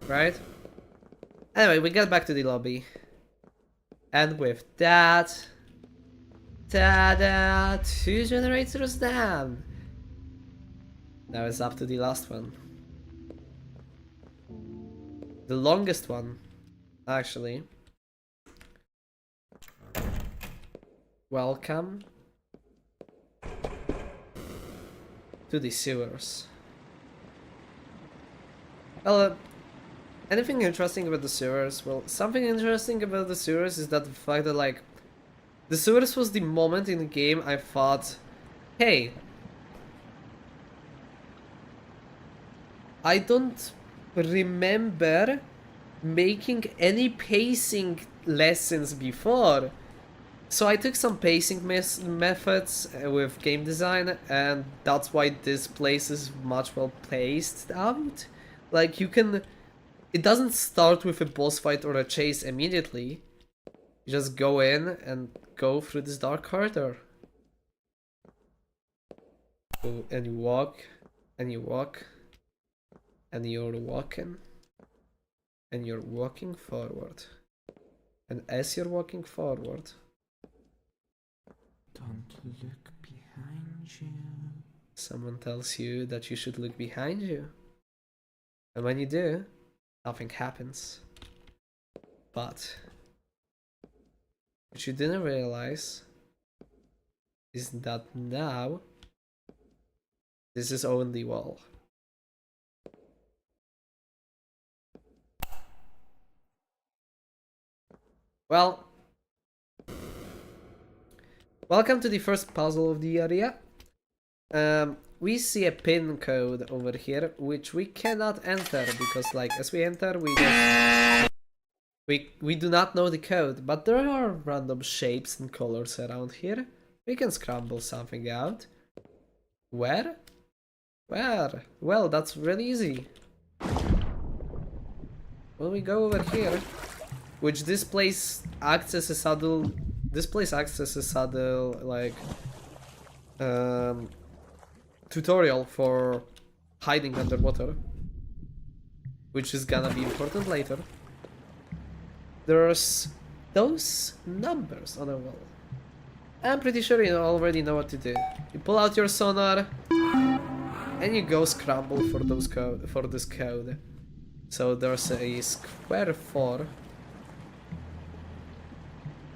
S2: Right? Anyway, we get back to the lobby. And with that, ta-da, 2 generators down. Now it's up to the last one. The longest one, actually. Welcome to the sewers. Well, anything interesting about the sewers? Well, something interesting about the sewers is that the fact that, like, the sewers was the moment in the game I thought, hey, I don't remember making any pacing lessons before. So I took some pacing methods with game design, and that's why this place is much well paced out. Like, you can it doesn't start with a boss fight or a chase immediately. You just go in and go through this dark corridor. And you walk, and you walk, and you're walking, and you're walking forward. And as you're walking forward,
S9: don't look behind you.
S2: Someone tells you that you should look behind you. And when you do, nothing happens. But what you didn't realize is that now this is only wall. Well, welcome to the first puzzle of the area. We see a pin code over here, which we cannot enter because, like, as we enter, we do not know the code. But there are random shapes and colors around here. We can scramble something out. Where? Where? Well, that's really easy. When we go over here, which this place acts as a saddle. This place acts as a saddle, like, tutorial for hiding underwater, which is gonna be important later. There's those numbers on a wall. I'm pretty sure you already know what to do. You pull out your sonar and you go scramble for this code. So there's a square 4.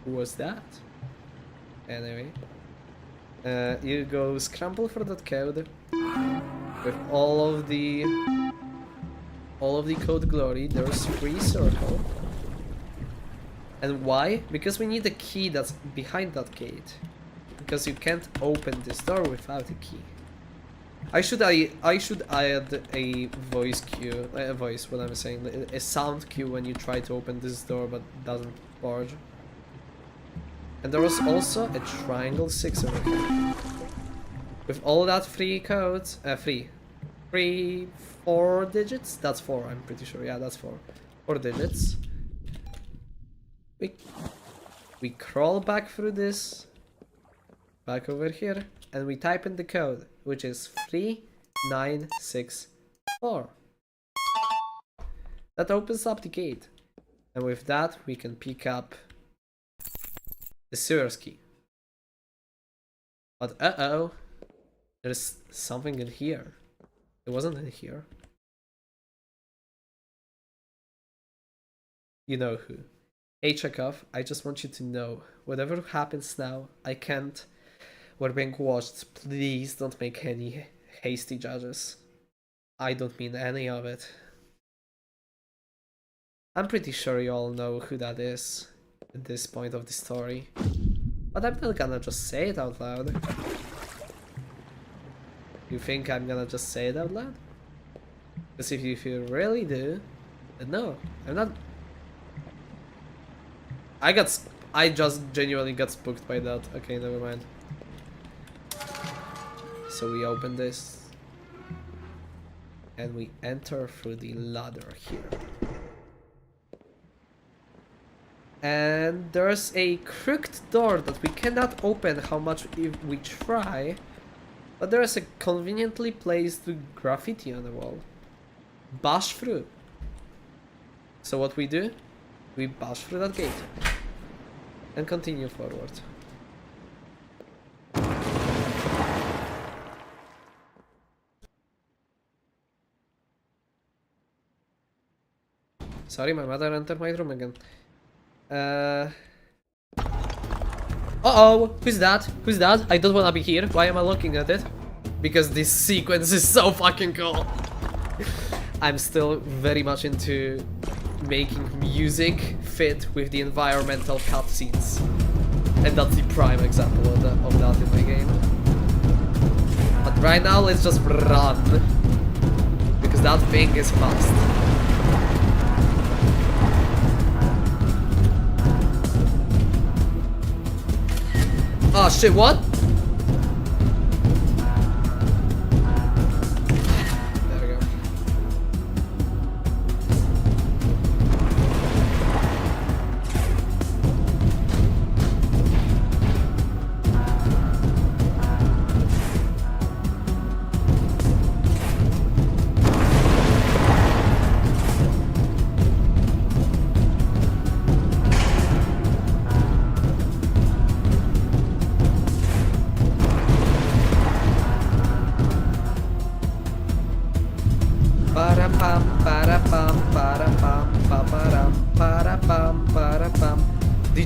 S2: Who was that? Anyway. You go scramble for that code with all of the code glory. There's 3 circle. And why? Because we need a key that's behind that gate. Because you can't open this door without a key. I should add a voice cue, what I'm saying, a sound cue when you try to open this door but doesn't barge. And there was also a triangle 6 over here. With all that 3 codes, 4 digits? That's 4, I'm pretty sure. Yeah, that's 4. 4 digits. We crawl back through this, back over here, and we type in the code, which is 3964. That opens up the gate. And with that, we can pick up the sewers key. But uh-oh, there's something in here. It wasn't in here. You know who. Hey Chekhov, I just want you to know, whatever happens now, I can't. We're being watched. Please don't make any hasty judges. I don't mean any of it. I'm pretty sure you all know who that is at this point of the story. But I'm not gonna just say it out loud. You think I'm gonna just say it out loud? Because if you really do, then no, I'm not. I just genuinely got spooked by that. Okay, never mind. So we open this. And we enter through the ladder here. And there's a crooked door that we cannot open how much if we try. But there's a conveniently placed graffiti on the wall. Bash through. So what we do? We bash through that gate. And continue forward. Sorry, my mother entered my room again. Uh-oh! Who's that? Who's that? I don't wanna be here. Why am I looking at it? Because this sequence is so fucking cool. I'm still very much into making music fit with the environmental cutscenes. And that's the prime example of that in my game. But right now, let's just run. Because that thing is fast. Oh shit, what? There we go.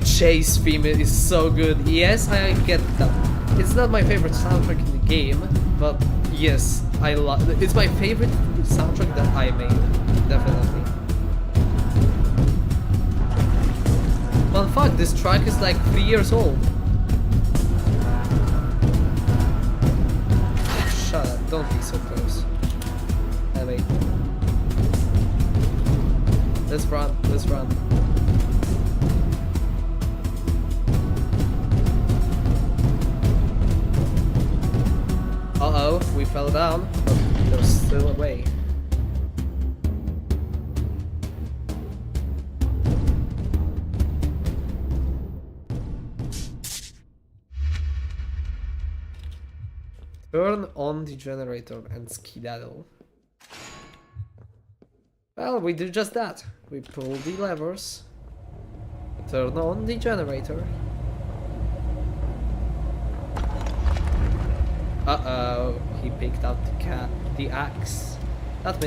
S2: chase theme is so good. Yes, I get that. It's not my favorite soundtrack in the game, but yes, I love. It's my favorite soundtrack that I made, definitely. Well, fuck, this track is like 3 years old. Shut up! Don't be so close. Wait. Let's run. Let's run. Uh-oh, we fell down, but there's still a way. Turn on the generator and skedaddle. Well, we did just that. We pulled the levers. Turn on the generator. Uh-oh, he picked up the axe. That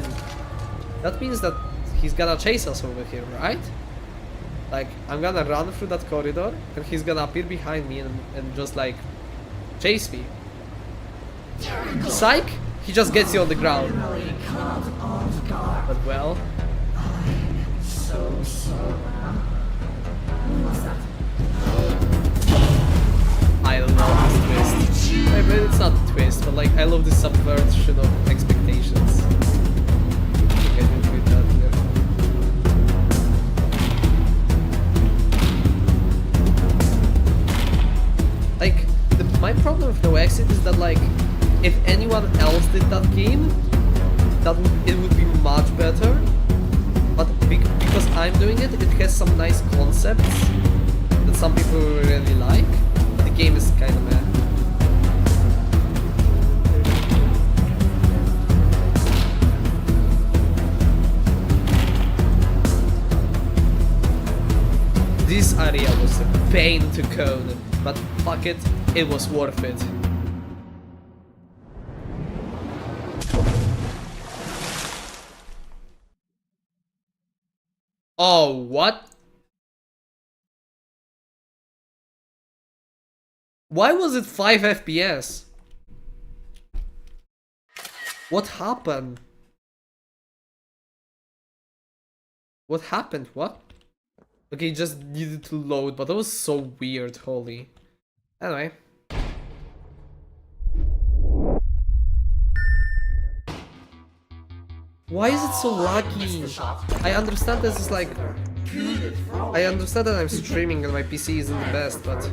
S2: means that he's gonna chase us over here, right? Like, I'm gonna run through that corridor, and he's gonna appear behind me and just like chase me. Psych! He just gets you on the ground. But well. I love this twist. I mean, it's not a twist, but like I love this subversion of expectations. I think I did with that here. Like, my problem with No Exit is that like, if anyone else did that game, it would be much better. But because I'm doing it, it has some nice concepts that some people really like. The game is kind of meh. This area was a pain to code, but fuck it, it was worth it. Oh, what? Why was it 5 FPS? What happened? What happened? What? Okay, it just needed to load, but that was so weird, holy. Anyway. Why is it so laggy? I understand this is like... I understand that I'm streaming and my PC isn't the best, but...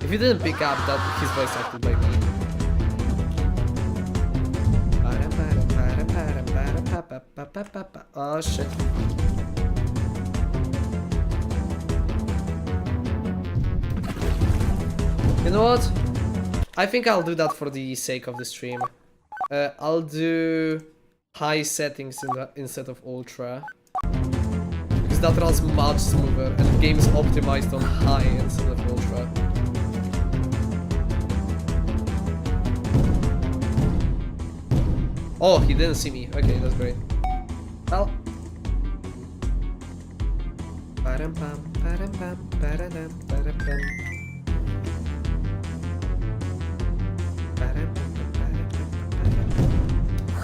S2: If you didn't pick up that he's voice acted by me. Oh shit. You know what? I think I'll do that for the sake of the stream. I'll do high settings instead of ultra. Because that runs much smoother and the game is optimized on high instead of ultra. Oh, he didn't see me. Okay, that's great. Well.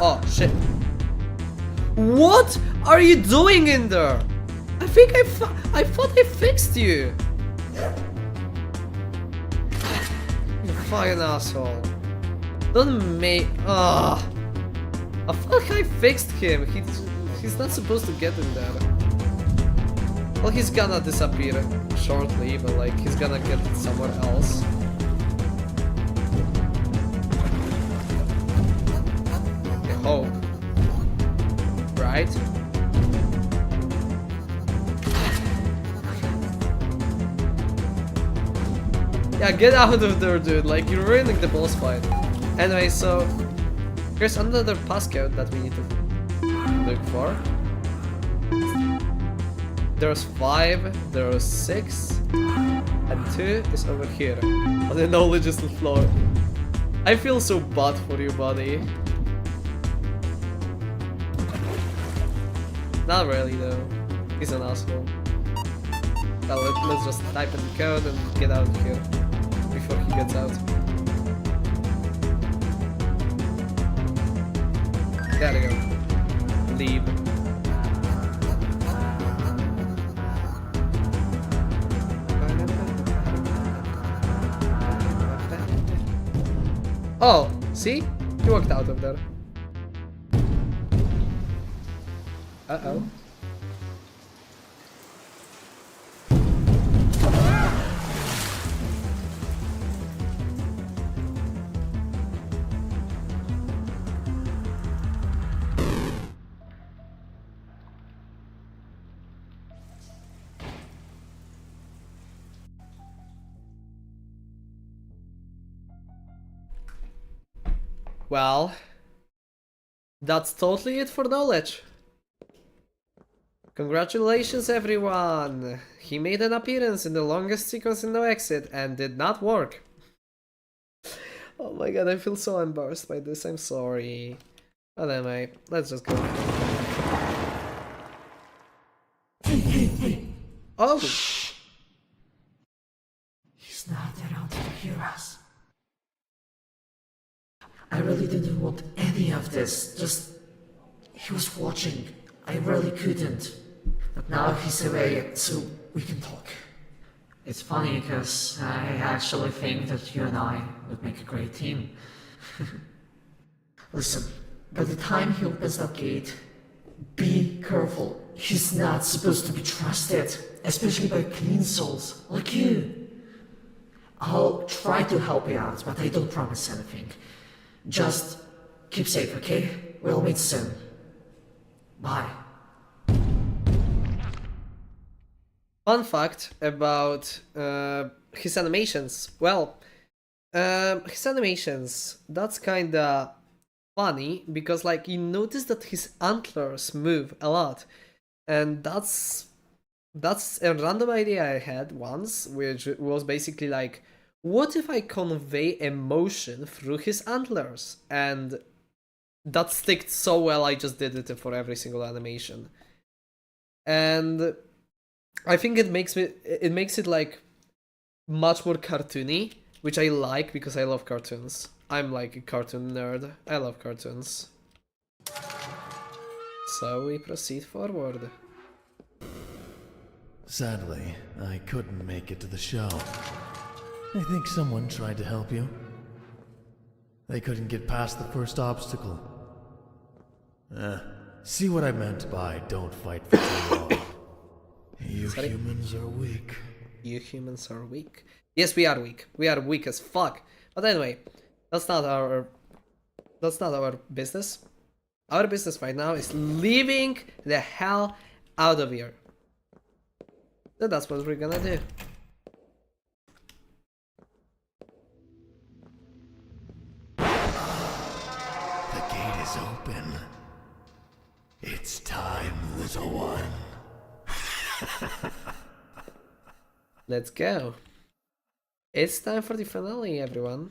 S2: Oh shit. What are you doing in there? I think I thought I fixed you. You fucking asshole. Don't make I felt like I fixed him. He's not supposed to get in there. Well, he's gonna disappear shortly, but like he's gonna get somewhere else. Hope. Right? Yeah, get out of there, dude. Like, you're ruining the boss fight. Anyway, so... here's another passcode that we need to look for. There's 5, there's 6, and 2 is over here. On the knowledge is the floor. I feel so bad for you, buddy. Not really though. He's an asshole. Well, let's just type in the code and get out of here before he gets out. There we go. Leave. Oh, see? He walked out of there. Uh-oh. Well, that's totally it for knowledge. Congratulations everyone! He made an appearance in the longest sequence in No Exit and did not work. Oh my god, I feel so embarrassed by this, I'm sorry. But anyway, let's just go. Oh!
S9: He's not around to hear us. I really didn't want any of this. Just... he was watching. I really couldn't. But now he's away, so we can talk. It's funny, because I actually think that you and I would make a great team. Listen, by the time he opens that gate, be careful. He's not supposed to be trusted, especially by clean souls like you. I'll try to help you out, but I don't promise anything. Just keep safe, okay? We'll meet soon. Bye.
S2: Fun fact about his animations. Well, his animations, that's kinda funny because like you notice that his antlers move a lot. And that's a random idea I had once, which was basically like, what if I convey emotion through his antlers? And that sticked so well, I just did it for every single animation. And I think it makes it like much more cartoony, which I like because I love cartoons. I'm like a cartoon nerd. I love cartoons. So we proceed forward.
S7: Sadly, I couldn't make it to the show. I think someone tried to help you. They couldn't get past the first obstacle. See what I meant by don't fight for too long. You humans are weak.
S2: You humans are weak. Yes, we are weak. We are weak as fuck. But anyway, that's not our business. Our business right now is leaving the hell out of here. So that's what we're gonna do.
S7: The gate is open. It's time, little one.
S2: Let's go. It's time for the finale, everyone.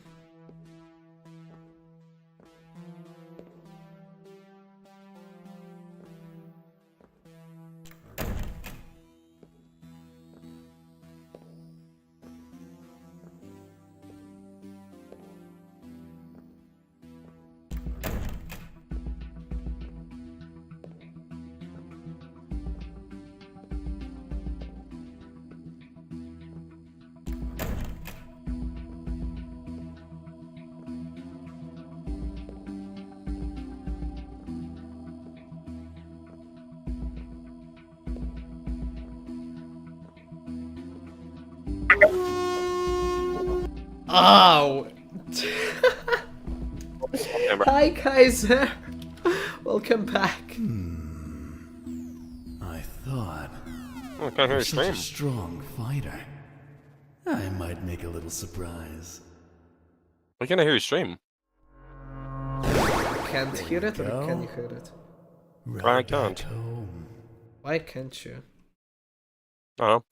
S2: Ow! Hi, Kaiser. Welcome back.
S7: I thought
S1: I can't hear
S7: you're
S1: you
S7: such a
S1: scream.
S7: strong fighter. I might make a little surprise.
S1: Why can't I hear you stream?
S2: Can't hear it, or
S7: go.
S2: can you hear it?
S1: I can't.
S7: back home.
S2: Why can't you?
S1: Oh.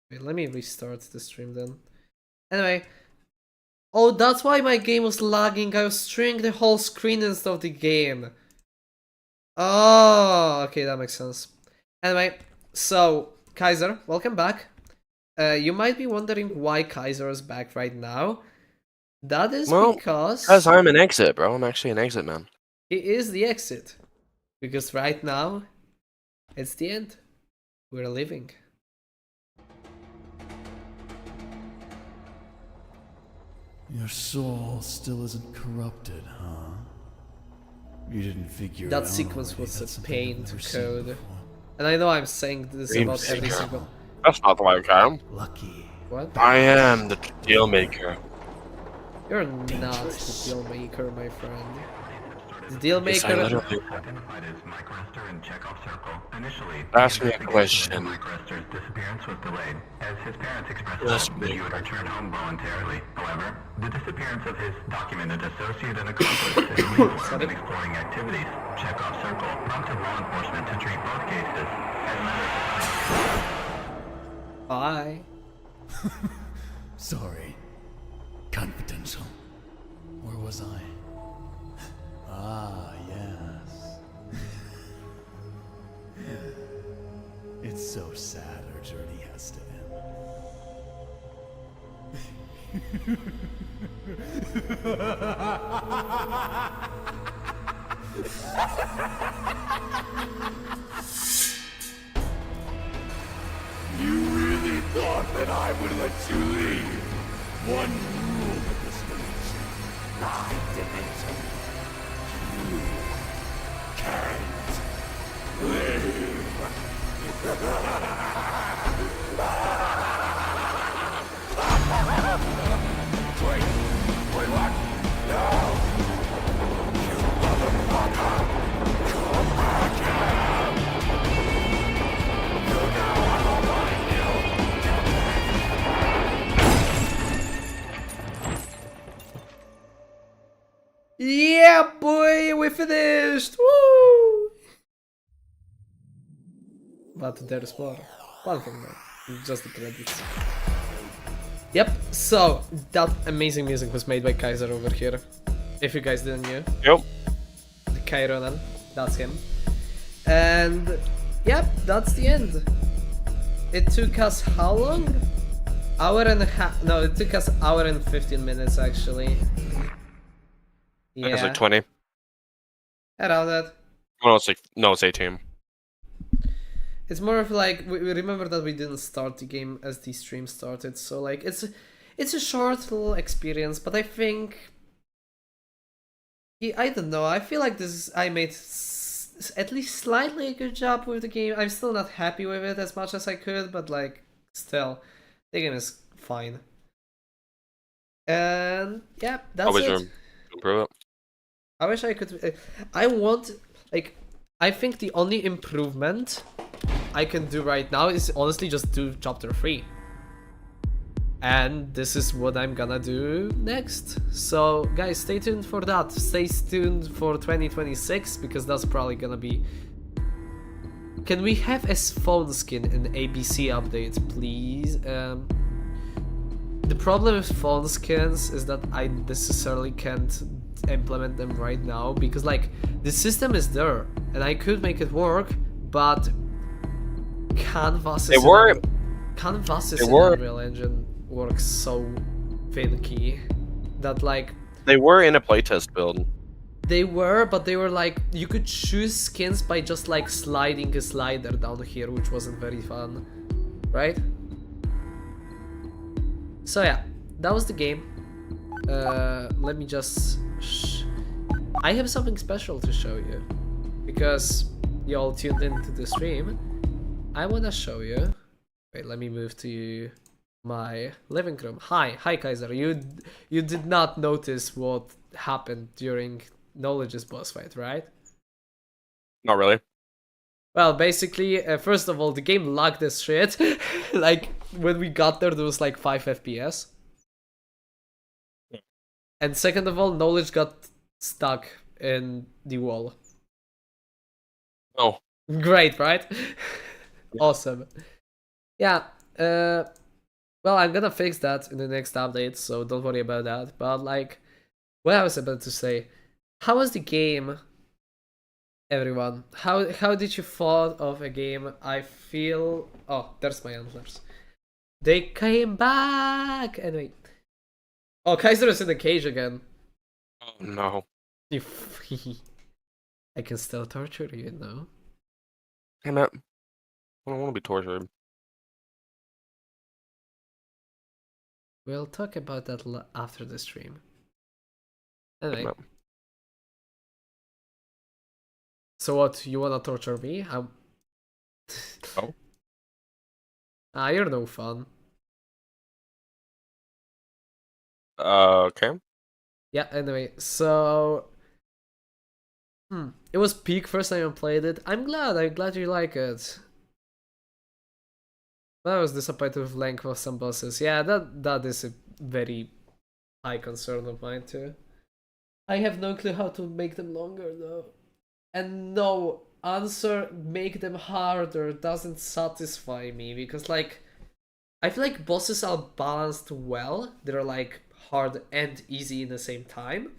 S2: Wait, let me restart the stream then. Anyway. Oh, that's why my game was lagging. I was streaming the whole screen instead of the game. Oh, okay, that makes sense. Anyway, so Kaiser, welcome back. You might be wondering why Kaiser is back right now. That is because
S1: I'm an exit, bro. I'm actually an exit man.
S2: he is the exit. Because right now, it's the end. We're leaving.
S7: Your soul still isn't corrupted, huh? You didn't figure
S2: That
S7: out
S2: sequence
S7: already.
S2: was
S7: That's
S2: a
S7: something
S2: pain
S7: I've
S2: to
S7: never seen
S2: code.
S7: before.
S2: And I know I'm saying this
S1: Dream
S2: about every
S1: seeker.
S2: single...
S1: That's not like I am.
S7: Lucky.
S2: What?
S1: I am the deal maker.
S2: You're not the deal maker, my friend. The deal
S1: Yes, I
S2: maker...
S1: literally.
S10: Identified as microster in Chekhov circle. Initially,
S1: Ask me a
S10: the
S1: question.
S10: microster's disappearance was delayed, as his parents expressed
S1: Ask
S10: hope
S1: me
S10: that he
S1: a
S10: would return home voluntarily. However, the disappearance of his documented associate and accomplice in illegal urban exploring activities, Chekhov circle, prompted law enforcement to treat both cases as matters.
S2: Bye.
S7: Sorry. Confidential. Where was I? Ah, yes. It's so sad our journey has to
S5: You really thought that I would let you leave? One rule of this dimension. My dimension. You can't leave. Wait, what? No! You motherfucker! Come back here! You know I don't mind you!
S2: Yeah, boy, we finished! Woo! But there's more. One thing more. Just the credits. Yep, so that amazing music was made by Kaiser over here. If you guys didn't know.
S1: Yep.
S2: The Kaironan, that's him. And yep, that's the end. It took us how long? Hour and a half. No, it took us hour and 15 minutes actually.
S1: I guess
S2: Yeah,
S1: like 20.
S2: around that.
S1: Well, it's like, no, it's 18.
S2: It's more of like we remember that we didn't start the game as the stream started, so like it's a short little experience, but I think I don't know. I feel like I made at least slightly a good job with the game. I'm still not happy with it as much as I could, but like still, the game is fine. And yeah, that's
S1: Always
S2: it.
S1: room to improve it.
S2: I wish I could. I want like I think the only improvement I can do right now is honestly just do chapter 3. And this is what I'm gonna do next. So guys, stay tuned for that. Stay tuned for 2026 because that's probably gonna be... Can we have a phone skin in ABC update, please? The problem with phone skins is that I necessarily can't implement them right now because like the system is there and I could make it work, but Canvas is in Unreal Engine works so finicky that like
S1: they were in a playtest build.
S2: They were, but they were like you could choose skins by just like sliding a slider down here, which wasn't very fun, right? So yeah, that was the game. Let me just I have something special to show you because y'all tuned into the stream. I wanna show you. Wait, let me move to my living room. Hi Kaiser. You did not notice what happened during Knowledge's boss fight, right?
S1: Not really.
S2: Well, basically, first of all, the game lagged as shit. Like when we got there was like 5 FPS.
S1: Yeah.
S2: And second of all, Knowledge got stuck in the wall.
S1: Oh.
S2: Great, right? Awesome. Yeah, well, I'm gonna fix that in the next update, so don't worry about that. But like, what I was about to say, how was the game everyone, how did you thought of a game? I feel... Oh, there's my antlers. They came back! Anyway. Oh, Kaiser is in the cage again.
S1: Oh no.
S2: I can still torture you, no?
S1: Hey man, I don't want to be tortured.
S2: We'll talk about that after the stream. Anyway.
S1: No.
S2: So what, you wanna torture me?
S1: Oh.
S2: You're no fun.
S1: Okay.
S2: Yeah, anyway, so... It was peak first time I played it. I'm glad you like it. But I was disappointed with length of some bosses. Yeah, that is a very high concern of mine too. I have no clue how to make them longer though. And no, answer make them harder doesn't satisfy me because like I feel like bosses are balanced well. They're like hard and easy in the same time.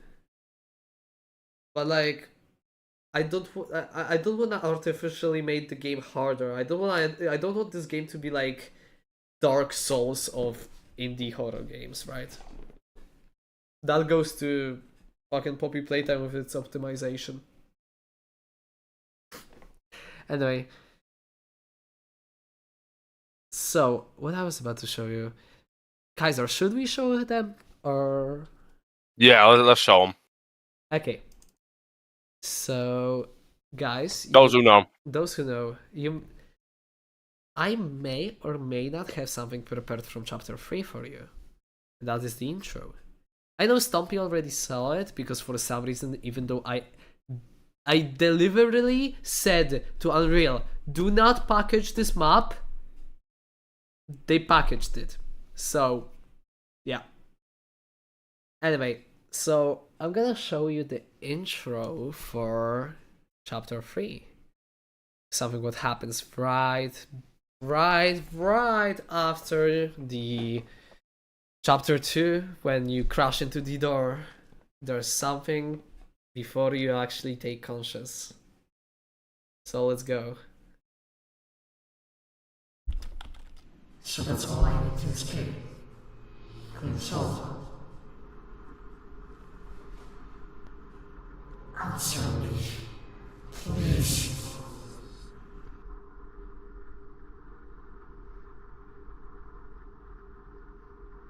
S2: But like I don't want to artificially make the game harder. I don't want this game to be like Dark Souls of indie horror games, right? That goes to fucking Poppy Playtime with its optimization. Anyway. So, what I was about to show you. Kaiser, should we show them? Or...
S1: Yeah, let's show them.
S2: Okay. So, guys...
S1: Those who know.
S2: Those who know. I may or may not have something prepared from chapter 3 for you. That is the intro. I know Stumpy already saw it, because for some reason, even though I deliberately said to Unreal, do not package this map, they packaged it. So, yeah. Anyway, so I'm gonna show you the intro for chapter 3. Something what happens right after the chapter 2 when you crash into the door. There's something before you actually take conscious. So let's go.
S9: So that's all I need to escape. Clean soul. Answer me, please.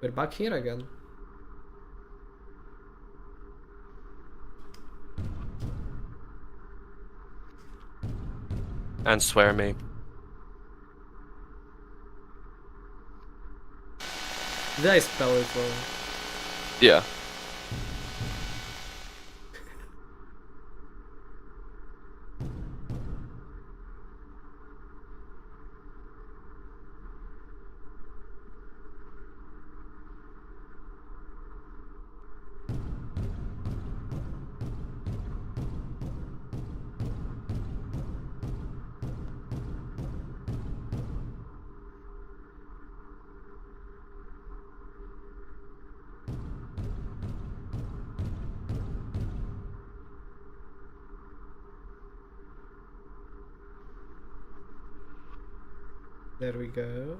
S2: We're back here again.
S1: And swear me.
S2: Did I spell it wrong?
S1: Yeah.
S2: There we go.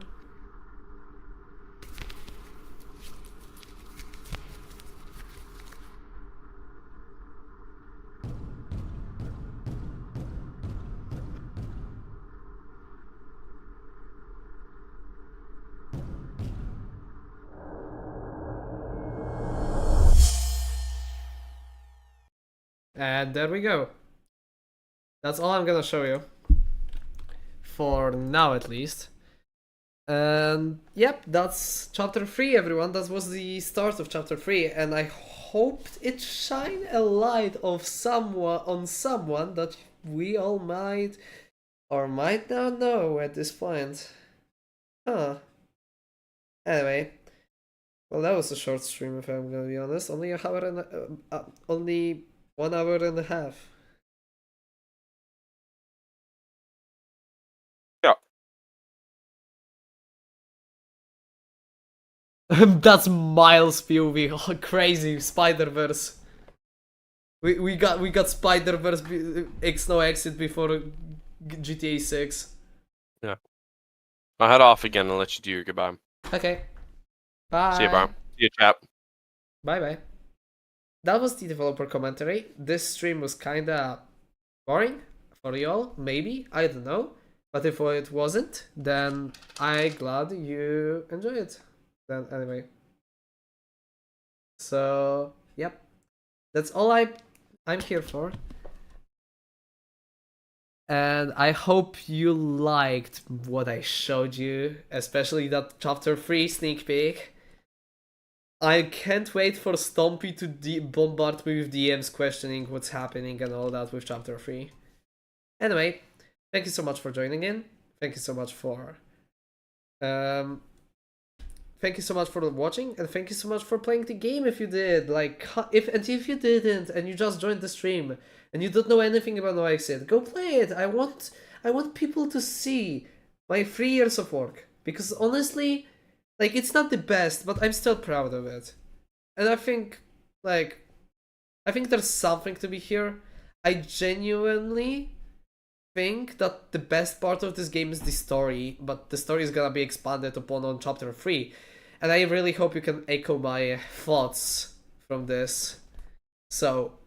S2: And there we go. That's all I'm gonna show you. For now, at least. And yep, that's chapter 3, everyone. That was the start of chapter 3, and I hoped it shined a light of someone that we all might or might not know at this point. Huh. Anyway, well, that was a short stream, if I'm gonna be honest. Only only 1 hour and a half. That's Miles POV. Oh, crazy Spider-Verse. We got Spider-Verse X No Exit before GTA 6.
S1: Yeah. I'll head off again and let you do your goodbye.
S2: Okay. Bye.
S1: See you, bro. See you, chap.
S2: Bye bye. That was the developer commentary. This stream was kinda boring for y'all, maybe, I don't know. But if it wasn't, then I'm glad you enjoy it. Then anyway. So yep. That's all I'm here for. And I hope you liked what I showed you, especially that chapter 3 sneak peek. I can't wait for Stompy to bombard me with DMs questioning what's happening and all that with chapter 3. Anyway, thank you so much for joining in. Thank you so much for thank you so much for watching, and thank you so much for playing the game if you did. Like, if you didn't and you just joined the stream and you don't know anything about No Exit, go play it. I want people to see my 3 years of work, because honestly, like, it's not the best, but I'm still proud of it. And I think there's something to be here. I genuinely think that the best part of this game is the story, but the story is gonna be expanded upon on chapter 3. And I really hope you can echo my thoughts from this. So